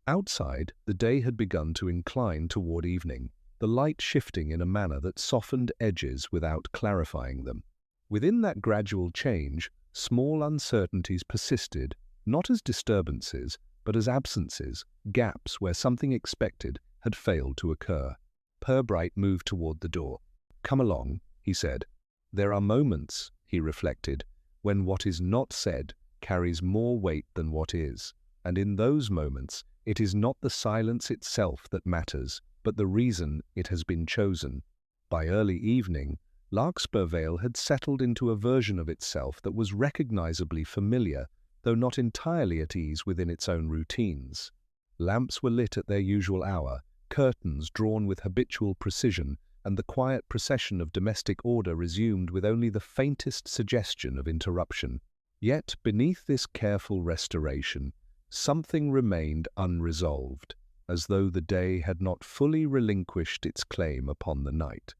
Outside, the day had begun to incline toward evening, the light shifting in a manner that softened edges without clarifying them. Within that gradual change, small uncertainties persisted, not as disturbances, but as absences, gaps where something expected had failed to occur. Purbright moved toward the door. "Come along," he said. "There are moments," he reflected, "when what is not said carries more weight than what is, and in those moments it is not the silence itself that matters, but the reason it has been chosen." By early evening, Larkspur Vale had settled into a version of itself that was recognizably familiar, though not entirely at ease within its own routines. Lamps were lit at their usual hour, curtains drawn with habitual precision, and the quiet procession of domestic order resumed with only the faintest suggestion of interruption. Yet, beneath this careful restoration, something remained unresolved, as though the day had not fully relinquished its claim upon the night.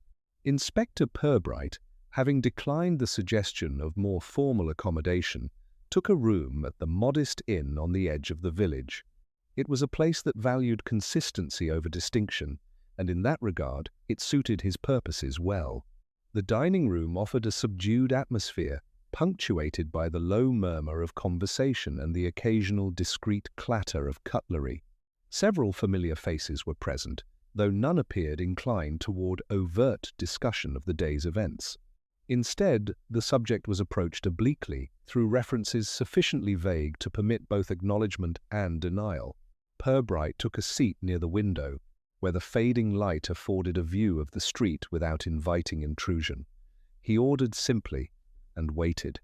Inspector Purbright, having declined the suggestion of more formal accommodation, took a room at the modest inn on the edge of the village. It was a place that valued consistency over distinction, and in that regard, it suited his purposes well. The dining room offered a subdued atmosphere, punctuated by the low murmur of conversation and the occasional discreet clatter of cutlery. Several familiar faces were present, though none appeared inclined toward overt discussion of the day's events. Instead, the subject was approached obliquely, through references sufficiently vague to permit both acknowledgement and denial. Purbright took a seat near the window, where the fading light afforded a view of the street without inviting intrusion. He ordered simply, and waited.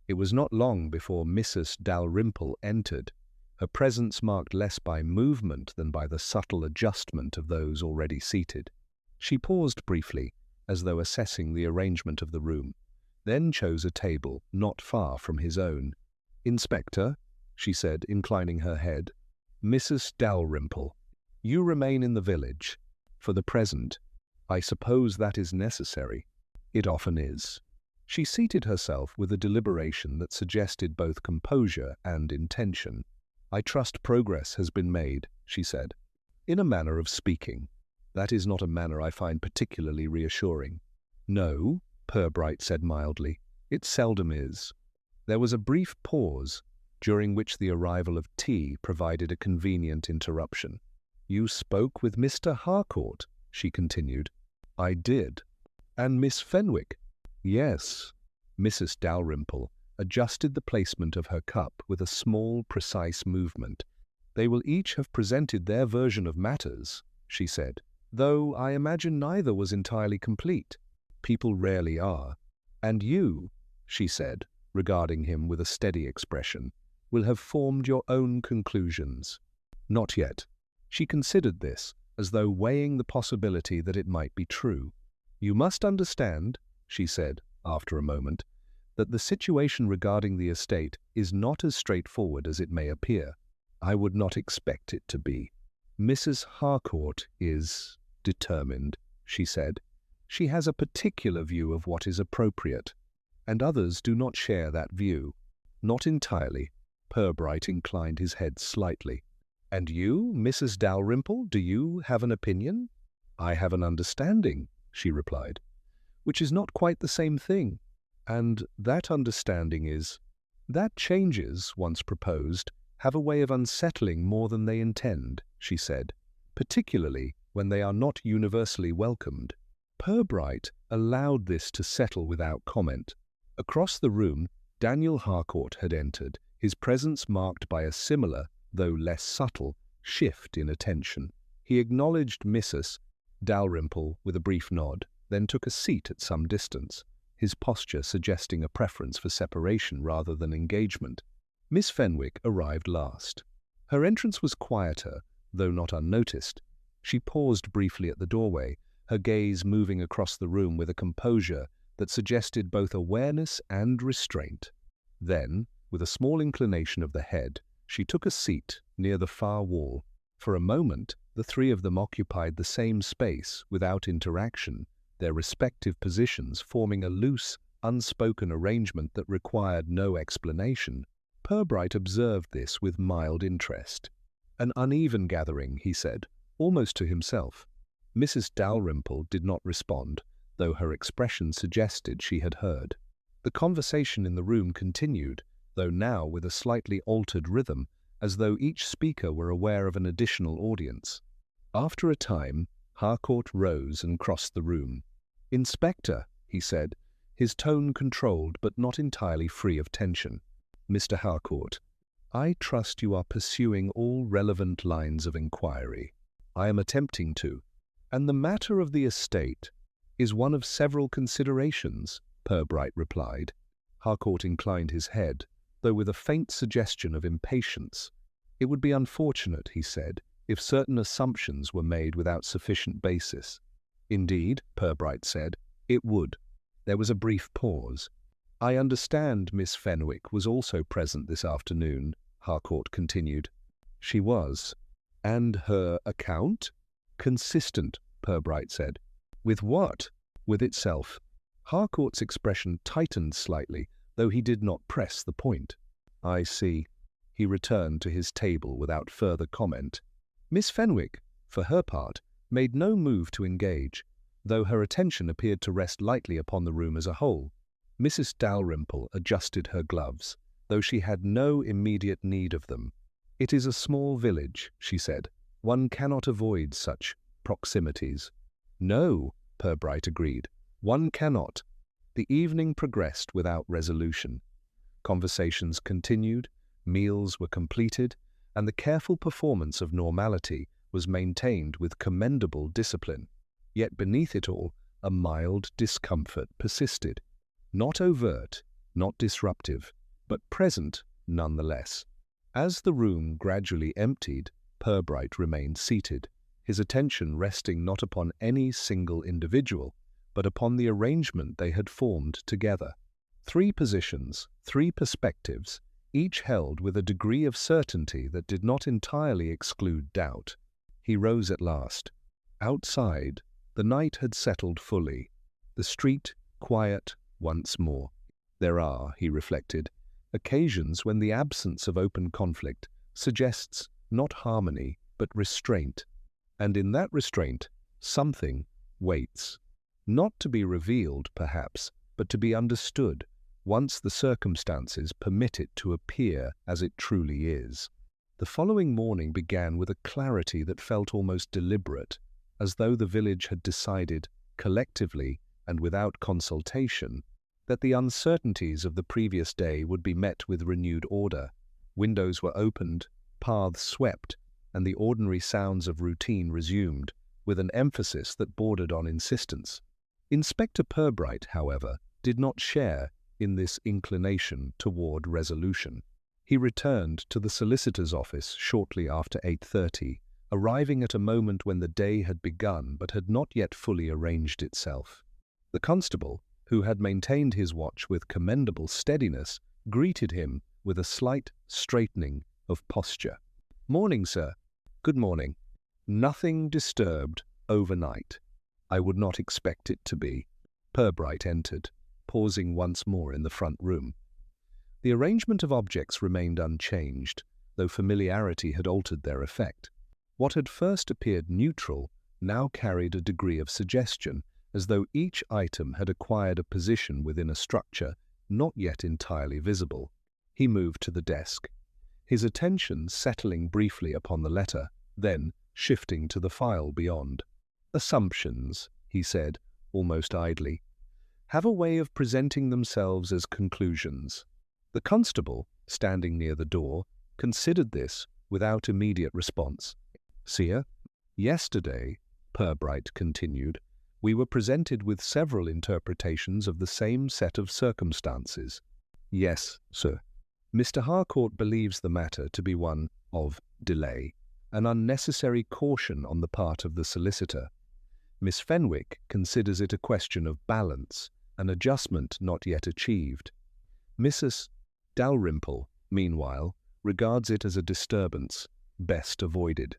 It was not long before Mrs. Dalrymple entered, her presence marked less by movement than by the subtle adjustment of those already seated. She paused briefly, as though assessing the arrangement of the room, then chose a table not far from his own. "Inspector," she said, inclining her head, "Mrs. Dalrymple, you remain in the village. For the present, I suppose that is necessary." "It often is." She seated herself with a deliberation that suggested both composure and intention. "I trust progress has been made," she said. "In a manner of speaking. That is not a manner I find particularly reassuring." "No," Purbright said mildly. "It seldom is." There was a brief pause, during which the arrival of tea provided a convenient interruption. "You spoke with Mr. Harcourt," she continued. "I did." "And Miss Fenwick?" "Yes." Mrs. Dalrymple adjusted the placement of her cup with a small, precise movement. "They will each have presented their version of matters," she said, "though I imagine neither was entirely complete. People rarely are. And you," she said, regarding him with a steady expression, "will have formed your own conclusions." "Not yet." She considered this, as though weighing the possibility that it might be true. "You must understand," she said, after a moment, "that the situation regarding the estate is not as straightforward as it may appear. I would not expect it to be. Mrs. Harcourt is determined," she said. "She has a particular view of what is appropriate, and others do not share that view." "Not entirely." Purbright inclined his head slightly. "And you, Mrs. Dalrymple, do you have an opinion?" "I have an understanding," she replied, "which is not quite the same thing. And that understanding is that changes, once proposed, have a way of unsettling more than they intend," she said, "particularly when they are not universally welcomed." Purbright allowed this to settle without comment. Across the room, Daniel Harcourt had entered, his presence marked by a similar, though less subtle, shift in attention. He acknowledged Mrs. Dalrymple with a brief nod, then took a seat at some distance, his posture suggesting a preference for separation rather than engagement. Miss Fenwick arrived last. Her entrance was quieter, though not unnoticed. She paused briefly at the doorway, her gaze moving across the room with a composure that suggested both awareness and restraint. Then, with a small inclination of the head, she took a seat near the far wall. For a moment, the three of them occupied the same space without interaction, their respective positions forming a loose, unspoken arrangement that required no explanation. Purbright observed this with mild interest. "An uneven gathering," he said, almost to himself. Mrs. Dalrymple did not respond, though her expression suggested she had heard. The conversation in the room continued, though now with a slightly altered rhythm, as though each speaker were aware of an additional audience. After a time, Harcourt rose and crossed the room. "Inspector," he said, his tone controlled but not entirely free of tension. "Mr. Harcourt, I trust you are pursuing all relevant lines of inquiry. I am attempting to, and the matter of the estate is one of several considerations," Purbright replied. Harcourt inclined his head, though with a faint suggestion of impatience. "It would be unfortunate," he said, "if certain assumptions were made without sufficient basis." "Indeed," Purbright said, "it would." There was a brief pause. "I understand Miss Fenwick was also present this afternoon," Harcourt continued. "She was." "And her account?" "Consistent," Purbright said. "With what?" "With itself." Harcourt's expression tightened slightly, though he did not press the point. "I see." He returned to his table without further comment. Miss Fenwick, for her part, made no move to engage, though her attention appeared to rest lightly upon the room as a whole. Mrs. Dalrymple adjusted her gloves, though she had no immediate need of them. "It is a small village," she said. "One cannot avoid such proximities." "No," Purbright agreed. "One cannot." The evening progressed without resolution. Conversations continued, meals were completed, and the careful performance of normality was maintained with commendable discipline. Yet beneath it all, a mild discomfort persisted. Not overt, not disruptive, but present nonetheless. As the room gradually emptied, Purbright remained seated, his attention resting not upon any single individual, but upon the arrangement they had formed together. 3 positions, 3 perspectives, each held with a degree of certainty that did not entirely exclude doubt. He rose at last. Outside, the night had settled fully, the street quiet once more. There are, he reflected, occasions when the absence of open conflict suggests not harmony, but restraint. And in that restraint, something waits. Not to be revealed, perhaps, but to be understood, once the circumstances permit it to appear as it truly is. The following morning began with a clarity that felt almost deliberate, as though the village had decided, collectively and without consultation, that the uncertainties of the previous day would be met with renewed order. Windows were opened, paths swept, and the ordinary sounds of routine resumed, with an emphasis that bordered on insistence. Inspector Purbright, however, did not share in this inclination toward resolution. He returned to the solicitor's office shortly after 8:30, arriving at a moment when the day had begun but had not yet fully arranged itself. The constable, who had maintained his watch with commendable steadiness, greeted him with a slight straightening of posture. "Morning, sir." "Good morning." "Nothing disturbed overnight." "I would not expect it to be." Purbright entered, pausing once more in the front room. The arrangement of objects remained unchanged, though familiarity had altered their effect. What had first appeared neutral now carried a degree of suggestion, as though each item had acquired a position within a structure not yet entirely visible. He moved to the desk, his attention settling briefly upon the letter, then shifting to the file beyond. "Assumptions," he said, almost idly, "have a way of presenting themselves as conclusions." The constable, standing near the door, considered this without immediate response. "Sir?" "Yesterday," Purbright continued, "we were presented with several interpretations of the same set of circumstances." "Yes, sir." "Mr. Harcourt believes the matter to be one of delay, an unnecessary caution on the part of the solicitor. Miss Fenwick considers it a question of balance, an adjustment not yet achieved. Mrs. Dalrymple, meanwhile, regards it as a disturbance, best avoided."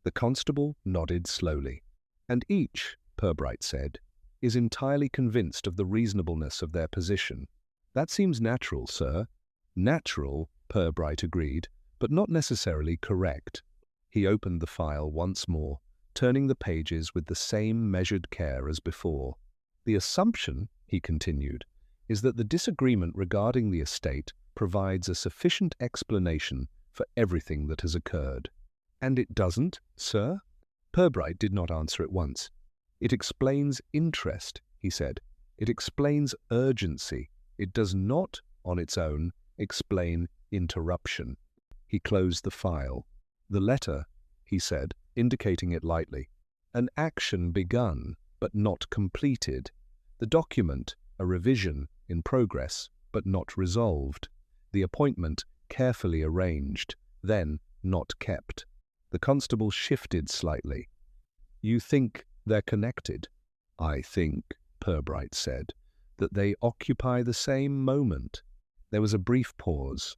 The constable nodded slowly. "And each," Purbright said, "is entirely convinced of the reasonableness of their position." "That seems natural, sir." "Natural," Purbright agreed, "but not necessarily correct." He opened the file once more, turning the pages with the same measured care as before. "The assumption," he continued, "is that the disagreement regarding the estate provides a sufficient explanation for everything that has occurred." "And it doesn't, sir?" Purbright did not answer at once. "It explains interest," he said. "It explains urgency. It does not, on its own, explain interruption." He closed the file. "The letter," he said, indicating it lightly. "An action begun, but not completed. The document, a revision in progress, but not resolved. The appointment carefully arranged, then not kept." The constable shifted slightly. "You think they're connected?" "I think," Purbright said, "that they occupy the same moment." There was a brief pause.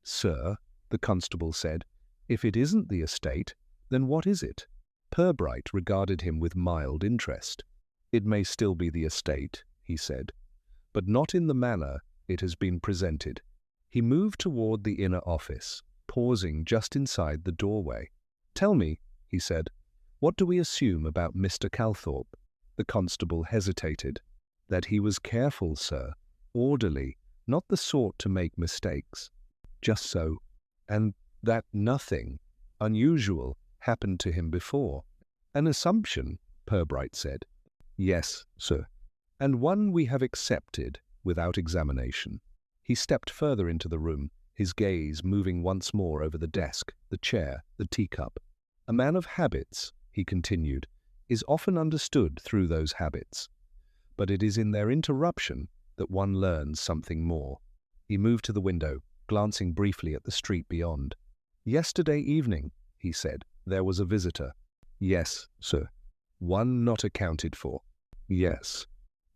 "Sir," the constable said, "if it isn't the estate, then what is it?" Purbright regarded him with mild interest. "It may still be the estate," he said, "but not in the manner it has been presented." He moved toward the inner office, pausing just inside the doorway. "Tell me," he said, "what do we assume about Mr. Calthorpe?" The constable hesitated. "That he was careful, sir, orderly, not the sort to make mistakes." "Just so. And that nothing unusual happened to him before." "An assumption," Purbright said. "Yes, sir. And one we have accepted without examination." He stepped further into the room, his gaze moving once more over the desk, the chair, the teacup. "A man of habits," he continued, "is often understood through those habits. But it is in their interruption that one learns something more." He moved to the window, glancing briefly at the street beyond. "Yesterday evening," he said, "there was a visitor." "Yes, sir." "One not accounted for." "Yes."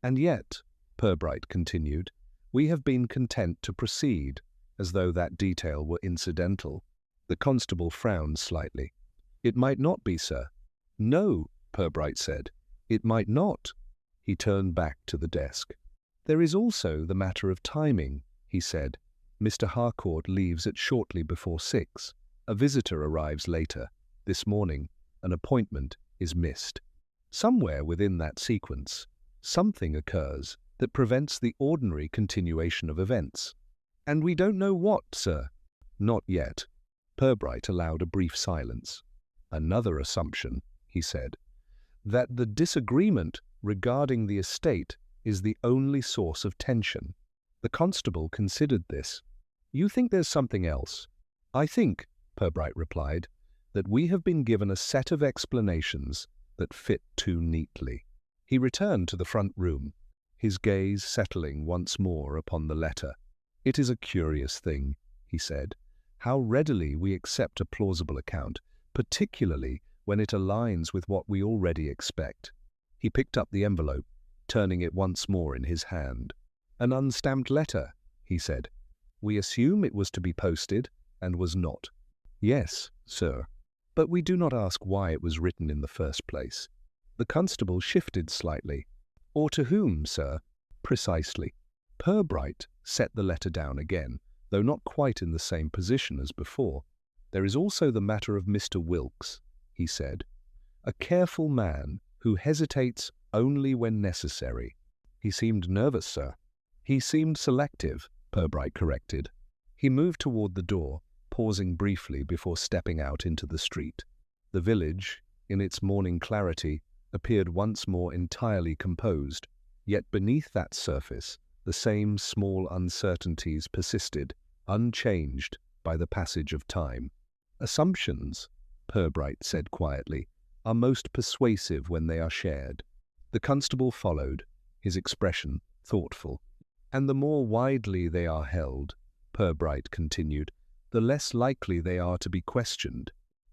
"And yet," Purbright continued, "we have been content to proceed, as though that detail were incidental." The constable frowned slightly. "It might not be, sir." "No," Purbright said, "it might not." He turned back to the desk. "There is also the matter of timing," he said. "Mr. Harcourt leaves at shortly before 6. A visitor arrives later. This morning, an appointment is missed. Somewhere within that sequence, something occurs that prevents the ordinary continuation of events. And we don't know what, sir." "Not yet." Purbright allowed a brief silence. "Another assumption," he said, "that the disagreement regarding the estate is the only source of tension." The constable considered this. "You think there's something else?" "I think," Purbright replied, "that we have been given a set of explanations that fit too neatly." He returned to the front room, his gaze settling once more upon the letter. "It is a curious thing," he said, "how readily we accept a plausible account, particularly when it aligns with what we already expect." He picked up the envelope, turning it once more in his hand. "An unstamped letter," he said. "We assume it was to be posted, and was not." "Yes, sir. But we do not ask why it was written in the first place." The constable shifted slightly. "Or to whom, sir?" "Precisely." Purbright set the letter down again, though not quite in the same position as before. "There is also the matter of Mr. Wilkes," he said. "A careful man who hesitates only when necessary." "He seemed nervous, sir." "He seemed selective," Purbright corrected. He moved toward the door, pausing briefly before stepping out into the street. The village, in its morning clarity, appeared once more entirely composed, yet beneath that surface the same small uncertainties persisted, unchanged by the passage of time. "Assumptions," Purbright said quietly, "are most persuasive when they are shared." The constable followed, his expression thoughtful. "And the more widely they are held," Purbright continued, "the less likely they are to be questioned."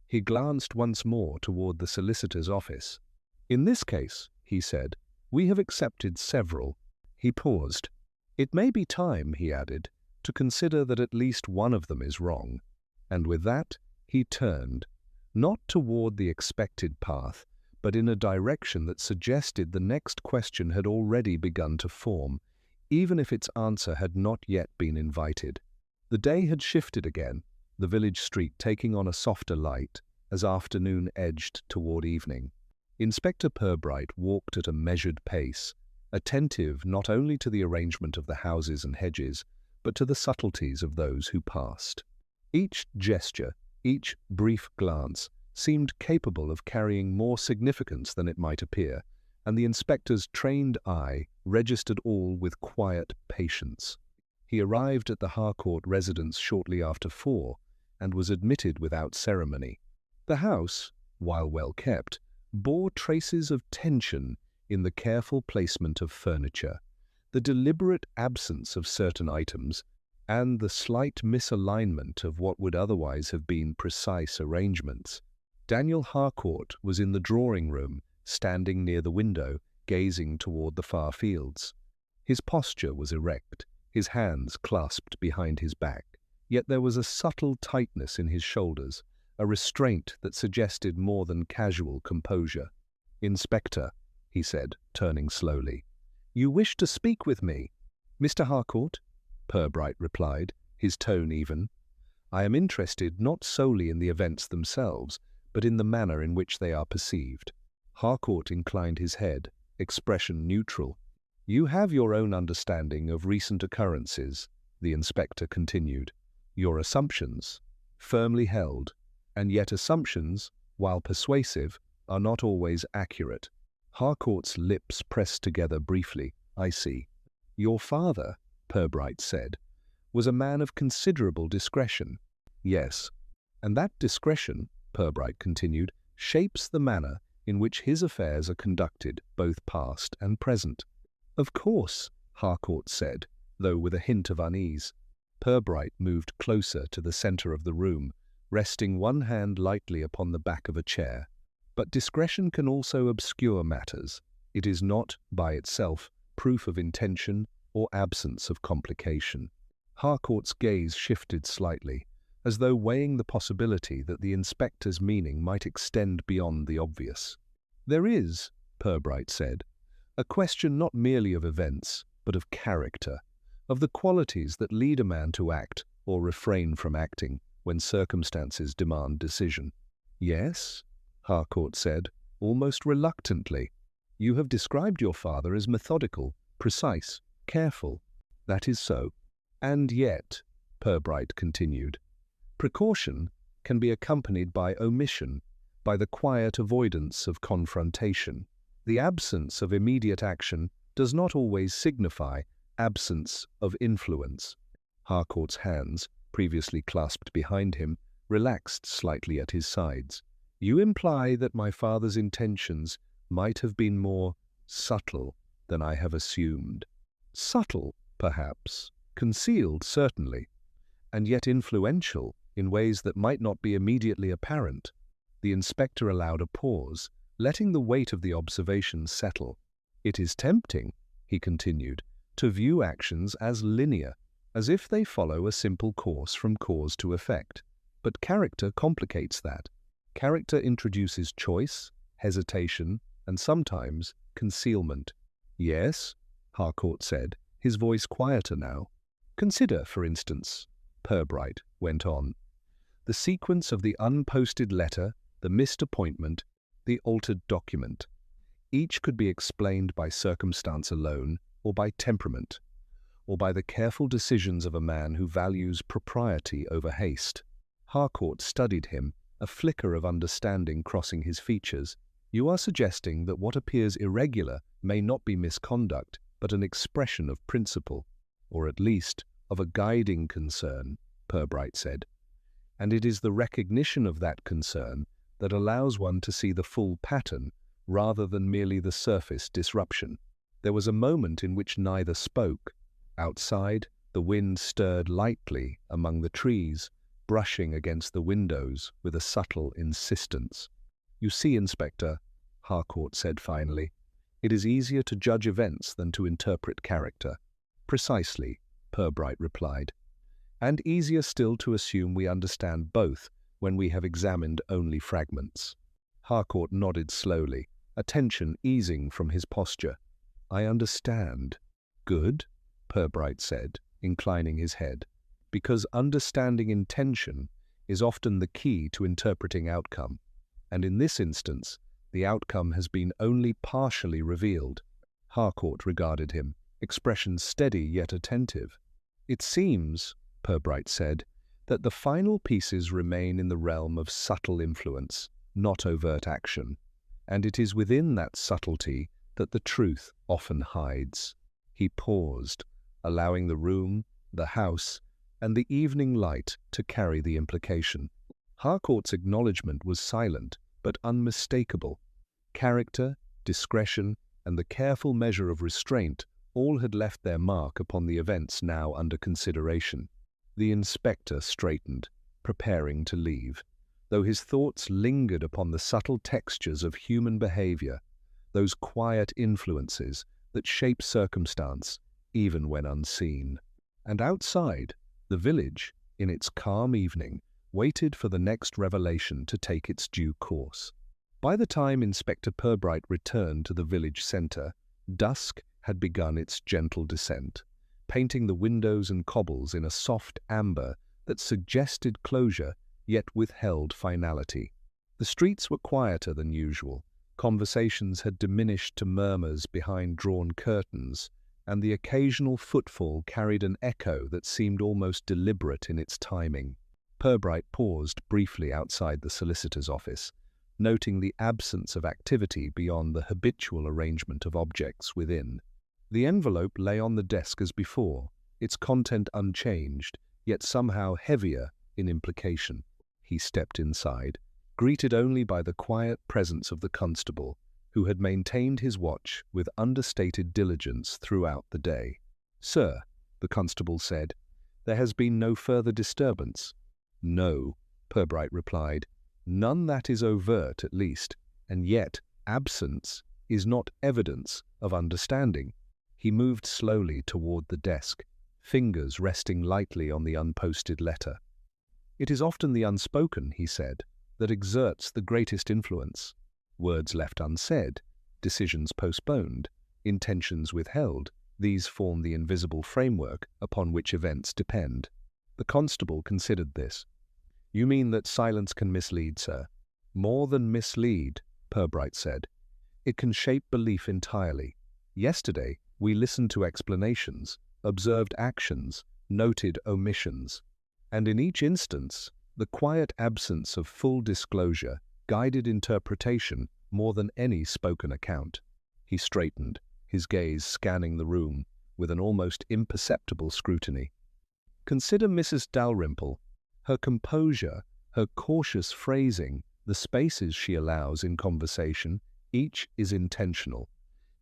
He glanced once more toward the solicitor's office. "In this case," he said, "we have accepted several." He paused. "It may be time," he added, "to consider that at least one of them is wrong." And with that, he turned, not toward the expected path, but in a direction that suggested the next question had already begun to form, even if its answer had not yet been invited. The day had shifted again, the village street taking on a softer light as afternoon edged toward evening. Inspector Purbright walked at a measured pace, attentive not only to the arrangement of the houses and hedges, but to the subtleties of those who passed. Each gesture, each brief glance, seemed capable of carrying more significance than it might appear, and the inspector's trained eye registered all with quiet patience. He arrived at the Harcourt residence shortly after 4, and was admitted without ceremony. The house, while well kept, bore traces of tension in the careful placement of furniture, the deliberate absence of certain items, and the slight misalignment of what would otherwise have been precise arrangements. Daniel Harcourt was in the drawing-room, standing near the window, gazing toward the far fields. His posture was erect, his hands clasped behind his back, yet there was a subtle tightness in his shoulders, a restraint that suggested more than casual composure. "Inspector," he said, turning slowly, "you wish to speak with me?" "Mr. Harcourt?" Purbright replied, his tone even. I am interested not solely in the events themselves, but in the manner in which they are perceived. Harcourt inclined his head, expression neutral. You have your own understanding of recent occurrences, the inspector continued. Your assumptions, firmly held, and yet assumptions, while persuasive, are not always accurate. Harcourt's lips pressed together briefly. I see. Your father, Purbright said, was a man of considerable discretion. Yes, and that discretion, Purbright continued, shapes the manner in which his affairs are conducted, both past and present. Of course, Harcourt said, though with a hint of unease. Purbright moved closer to the center of the room, resting one hand lightly upon the back of a chair. But discretion can also obscure matters. It is not, by itself, proof of intention or absence of complication. Harcourt's gaze shifted slightly, as though weighing the possibility that the inspector's meaning might extend beyond the obvious. There is, Purbright said, a question not merely of events, but of character, of the qualities that lead a man to act or refrain from acting when circumstances demand decision. Yes, Harcourt said, almost reluctantly. You have described your father as methodical, precise, careful. That is so. And yet, Purbright continued, precaution can be accompanied by omission, by the quiet avoidance of confrontation. The absence of immediate action does not always signify absence of influence. Harcourt's hands, previously clasped behind him, relaxed slightly at his sides. You imply that my father's intentions might have been more subtle than I have assumed. Subtle, perhaps, concealed, certainly, and yet influential in ways that might not be immediately apparent. The inspector allowed a pause, letting the weight of the observation settle. It is tempting, he continued, to view actions as linear, as if they follow a simple course from cause to effect. But character complicates that. Character introduces choice, hesitation, and sometimes concealment. Yes, Harcourt said, his voice quieter now. Consider, for instance, Purbright went on, the sequence of the unposted letter, the missed appointment, the altered document. Each could be explained by circumstance alone, or by temperament, or by the careful decisions of a man who values propriety over haste. Harcourt studied him, a flicker of understanding crossing his features. You are suggesting that what appears irregular may not be misconduct, but an expression of principle, or at least of a guiding concern, Purbright said. And it is the recognition of that concern that allows one to see the full pattern rather than merely the surface disruption. There was a moment in which neither spoke. Outside, the wind stirred lightly among the trees, brushing against the windows with a subtle insistence. You see, Inspector, Harcourt said finally, it is easier to judge events than to interpret character. Precisely, Purbright replied. And easier still to assume we understand both when we have examined only fragments. Harcourt nodded slowly, a tension easing from his posture. I understand. Good, Purbright said, inclining his head, because understanding intention is often the key to interpreting outcome, and in this instance, the outcome has been only partially revealed. Harcourt regarded him, expression steady yet attentive. It seems, Purbright said, that the final pieces remain in the realm of subtle influence, not overt action, and it is within that subtlety that the truth often hides. He paused, allowing the room, the house, and the evening light to carry the implication. Harcourt's acknowledgment was silent, but unmistakable. Character, discretion, and the careful measure of restraint all had left their mark upon the events now under consideration. The inspector straightened, preparing to leave, though his thoughts lingered upon the subtle textures of human behavior, those quiet influences that shape circumstance, even when unseen. And outside, the village, in its calm evening, waited for the next revelation to take its due course. By the time Inspector Purbright returned to the village centre, dusk had begun its gentle descent, painting the windows and cobbles in a soft amber that suggested closure yet withheld finality. The streets were quieter than usual. Conversations had diminished to murmurs behind drawn curtains, and the occasional footfall carried an echo that seemed almost deliberate in its timing. Purbright paused briefly outside the solicitor's office, noting the absence of activity beyond the habitual arrangement of objects within. The envelope lay on the desk as before, its content unchanged, yet somehow heavier in implication. He stepped inside, greeted only by the quiet presence of the constable, who had maintained his watch with understated diligence throughout the day. "Sir," the constable said, "there has been no further disturbance." "No," Purbright replied, "none that is overt at least, and yet absence is not evidence of understanding." He moved slowly toward the desk, fingers resting lightly on the unposted letter. "It is often the unspoken," he said, "that exerts the greatest influence. Words left unsaid, decisions postponed, intentions withheld, these form the invisible framework upon which events depend." The constable considered this. "You mean that silence can mislead, sir?" "More than mislead," Purbright said. "It can shape belief entirely. Yesterday, we listened to explanations, observed actions, noted omissions. And in each instance, the quiet absence of full disclosure guided interpretation more than any spoken account." He straightened, his gaze scanning the room with an almost imperceptible scrutiny. "Consider Mrs. Dalrymple. Her composure, her cautious phrasing, the spaces she allows in conversation, each is intentional.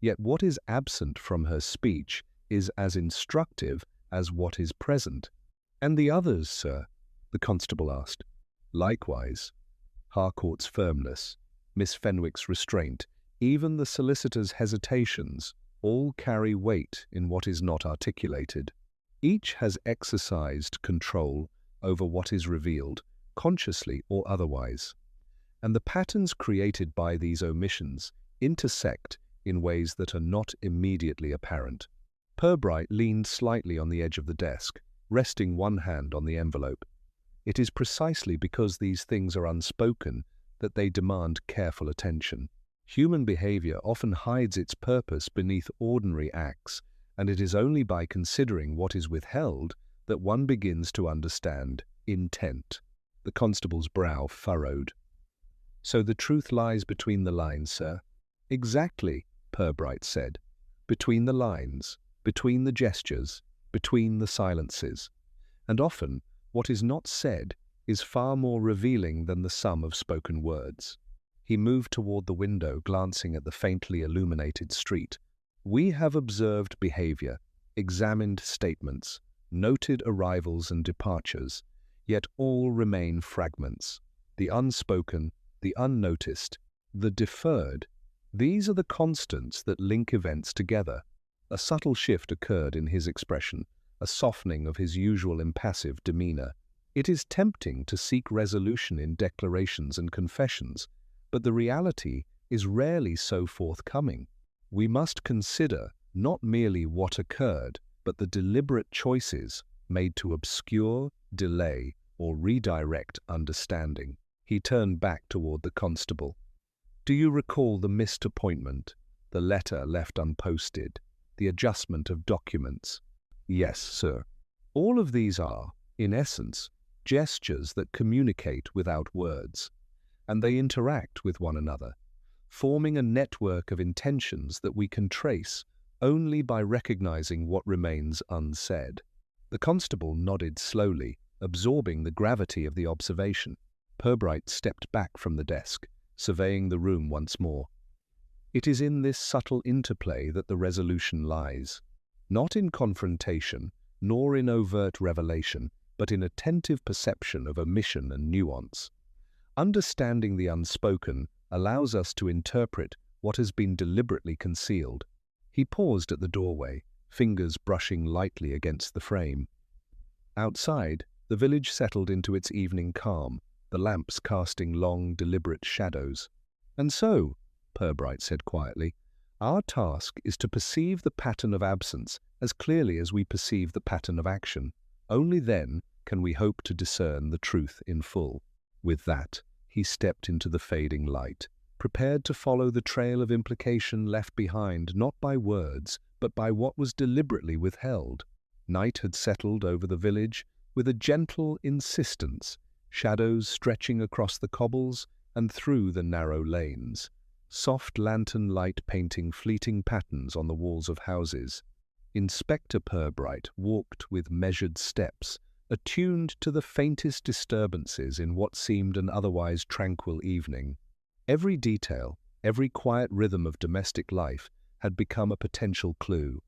Yet what is absent from her speech is as instructive as what is present." "And the others, sir?" the constable asked. "Likewise. Harcourt's firmness, Miss Fenwick's restraint, even the solicitor's hesitations, all carry weight in what is not articulated. Each has exercised control over what is revealed, consciously or otherwise. And the patterns created by these omissions intersect in ways that are not immediately apparent." Purbright leaned slightly on the edge of the desk, resting one hand on the envelope. "It is precisely because these things are unspoken that they demand careful attention. Human behavior often hides its purpose beneath ordinary acts, and it is only by considering what is withheld that one begins to understand intent." The constable's brow furrowed. "So the truth lies between the lines, sir?" "Exactly," Purbright said. "Between the lines, between the gestures, between the silences. And often, what is not said is far more revealing than the sum of spoken words." He moved toward the window, glancing at the faintly illuminated street. "We have observed behavior, examined statements, noted arrivals and departures, yet all remain fragments. The unspoken, the unnoticed, the deferred. These are the constants that link events together." A subtle shift occurred in his expression, a softening of his usual impassive demeanor. "It is tempting to seek resolution in declarations and confessions, but the reality is rarely so forthcoming. We must consider not merely what occurred, but the deliberate choices made to obscure, delay, or redirect understanding." He turned back toward the constable. "Do you recall the missed appointment, the letter left unposted, the adjustment of documents?" "Yes, sir." "All of these are, in essence, gestures that communicate without words, and they interact with one another, forming a network of intentions that we can trace only by recognizing what remains unsaid." The constable nodded slowly, absorbing the gravity of the observation. Purbright stepped back from the desk, surveying the room once more. "It is in this subtle interplay that the resolution lies. Not in confrontation, nor in overt revelation, but in attentive perception of omission and nuance. Understanding the unspoken allows us to interpret what has been deliberately concealed." He paused at the doorway, fingers brushing lightly against the frame. Outside, the village settled into its evening calm, the lamps casting long, deliberate shadows. "And so," Purbright said quietly, "our task is to perceive the pattern of absence as clearly as we perceive the pattern of action. Only then can we hope to discern the truth in full. With that, he stepped into the fading light, prepared to follow the trail of implication left behind not by words, but by what was deliberately withheld. Night had settled over the village with a gentle insistence, shadows stretching across the cobbles and through the narrow lanes, soft lantern light painting fleeting patterns on the walls of houses. Inspector Purbright walked with measured steps, attuned to the faintest disturbances in what seemed an otherwise tranquil evening. Every detail, every quiet rhythm of domestic life had become a potential clue.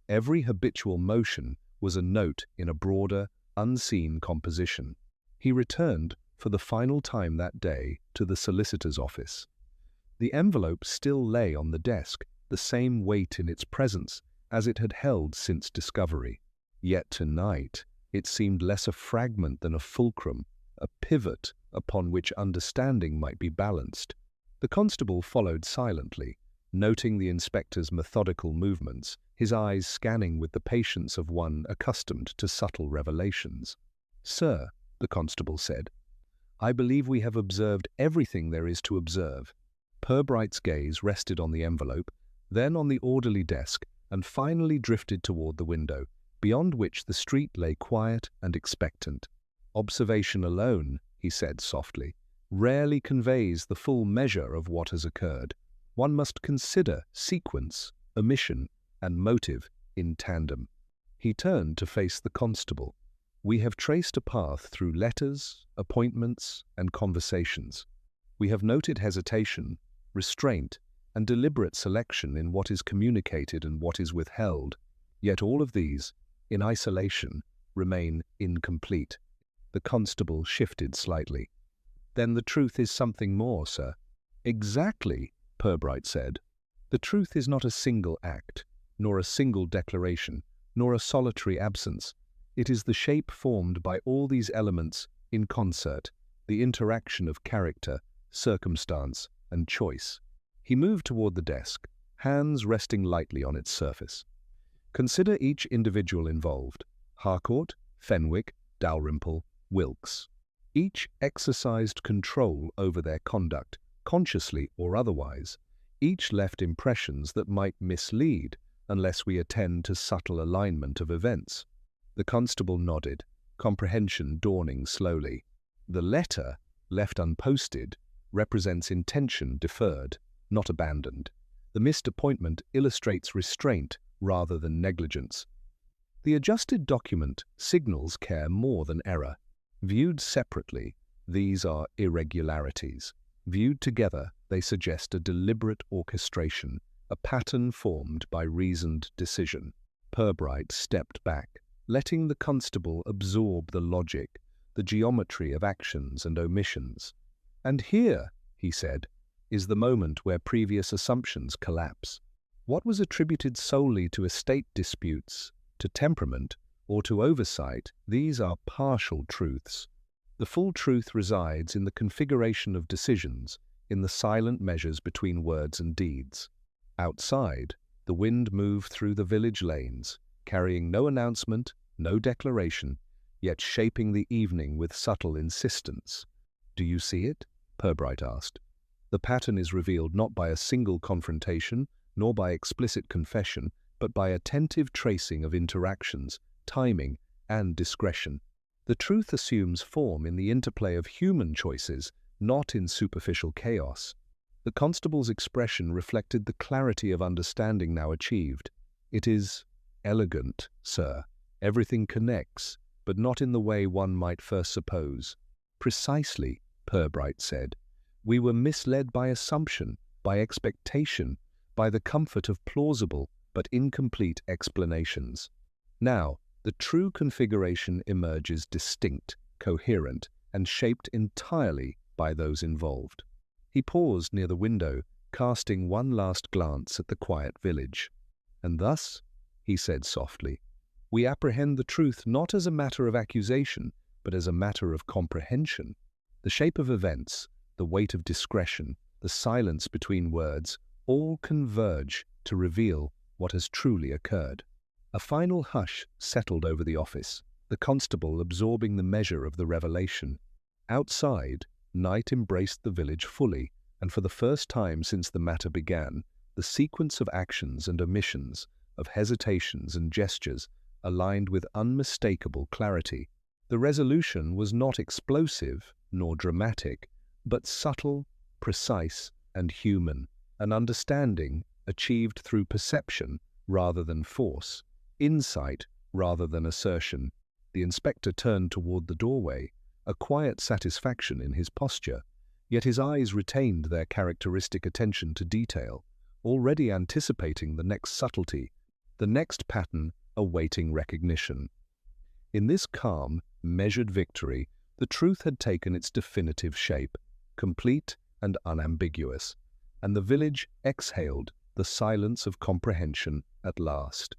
Every habitual motion was a note in a broader, unseen composition. He returned, for the final time that day, to the solicitor's office. The envelope still lay on the desk, the same weight in its presence as it had held since discovery. Yet tonight, it seemed less a fragment than a fulcrum, a pivot upon which understanding might be balanced. The constable followed silently, noting the inspector's methodical movements, his eyes scanning with the patience of one accustomed to subtle revelations. "Sir," the constable said, "I believe we have observed everything there is to observe." Purbright's gaze rested on the envelope, then on the orderly desk, and finally drifted toward the window, beyond which the street lay quiet and expectant. "Observation alone," he said softly, "rarely conveys the full measure of what has occurred. One must consider sequence, omission, and motive in tandem." He turned to face the constable. "We have traced a path through letters, appointments, and conversations. We have noted hesitation, restraint, and deliberate selection in what is communicated and what is withheld. Yet all of these, in isolation, remain incomplete." The constable shifted slightly. "Then the truth is something more, sir." "Exactly," Purbright said. "The truth is not a single act, nor a single declaration, nor a solitary absence. It is the shape formed by all these elements in concert, the interaction of character, circumstance, and choice." He moved toward the desk, hands resting lightly on its surface. "Consider each individual involved: Harcourt, Fenwick, Dalrymple, Wilkes. Each exercised control over their conduct, consciously or otherwise. Each left impressions that might mislead unless we attend to subtle alignment of events." The constable nodded, comprehension dawning slowly. "The letter, left unposted, represents intention deferred, not abandoned. The missed appointment illustrates restraint rather than negligence. The adjusted document signals care more than error. Viewed separately, these are irregularities. Viewed together, they suggest a deliberate orchestration, a pattern formed by reasoned decision." Purbright stepped back, letting the constable absorb the logic, the geometry of actions and omissions. "And here," he said, "is the moment where previous assumptions collapse. What was attributed solely to estate disputes, to temperament, or to oversight, these are partial truths. The full truth resides in the configuration of decisions, in the silent measures between words and deeds. Outside, the wind moved through the village lanes, carrying no announcement, no declaration, yet shaping the evening with subtle insistence." "Do you see it?" Purbright asked. "The pattern is revealed not by a single confrontation, nor by explicit confession, but by attentive tracing of interactions, timing, and discretion. The truth assumes form in the interplay of human choices, not in superficial chaos." The constable's expression reflected the clarity of understanding now achieved. "It is elegant, sir. Everything connects, but not in the way one might first suppose." "Precisely," Purbright said. "We were misled by assumption, by expectation, by the comfort of plausible but incomplete explanations. Now, the true configuration emerges distinct, coherent, and shaped entirely by those involved." He paused near the window, casting one last glance at the quiet village. "And thus," he said softly, "we apprehend the truth not as a matter of accusation, but as a matter of comprehension. The shape of events, the weight of discretion, the silence between words, all converge to reveal what has truly occurred." A final hush settled over the office. the constable absorbing the measure of the revelation. Outside, night embraced the village fully, and for the first time since the matter began, the sequence of actions and omissions, of hesitations and gestures, aligned with unmistakable clarity. The resolution was not explosive nor dramatic, but subtle, precise, and human, an understanding achieved through perception rather than force, insight rather than assertion. The inspector turned toward the doorway, a quiet satisfaction in his posture, yet his eyes retained their characteristic attention to detail, already anticipating the next subtlety, the next pattern awaiting recognition. In this calm, measured victory, the truth had taken its definitive shape, complete and unambiguous, and the village exhaled the silence of comprehension at last.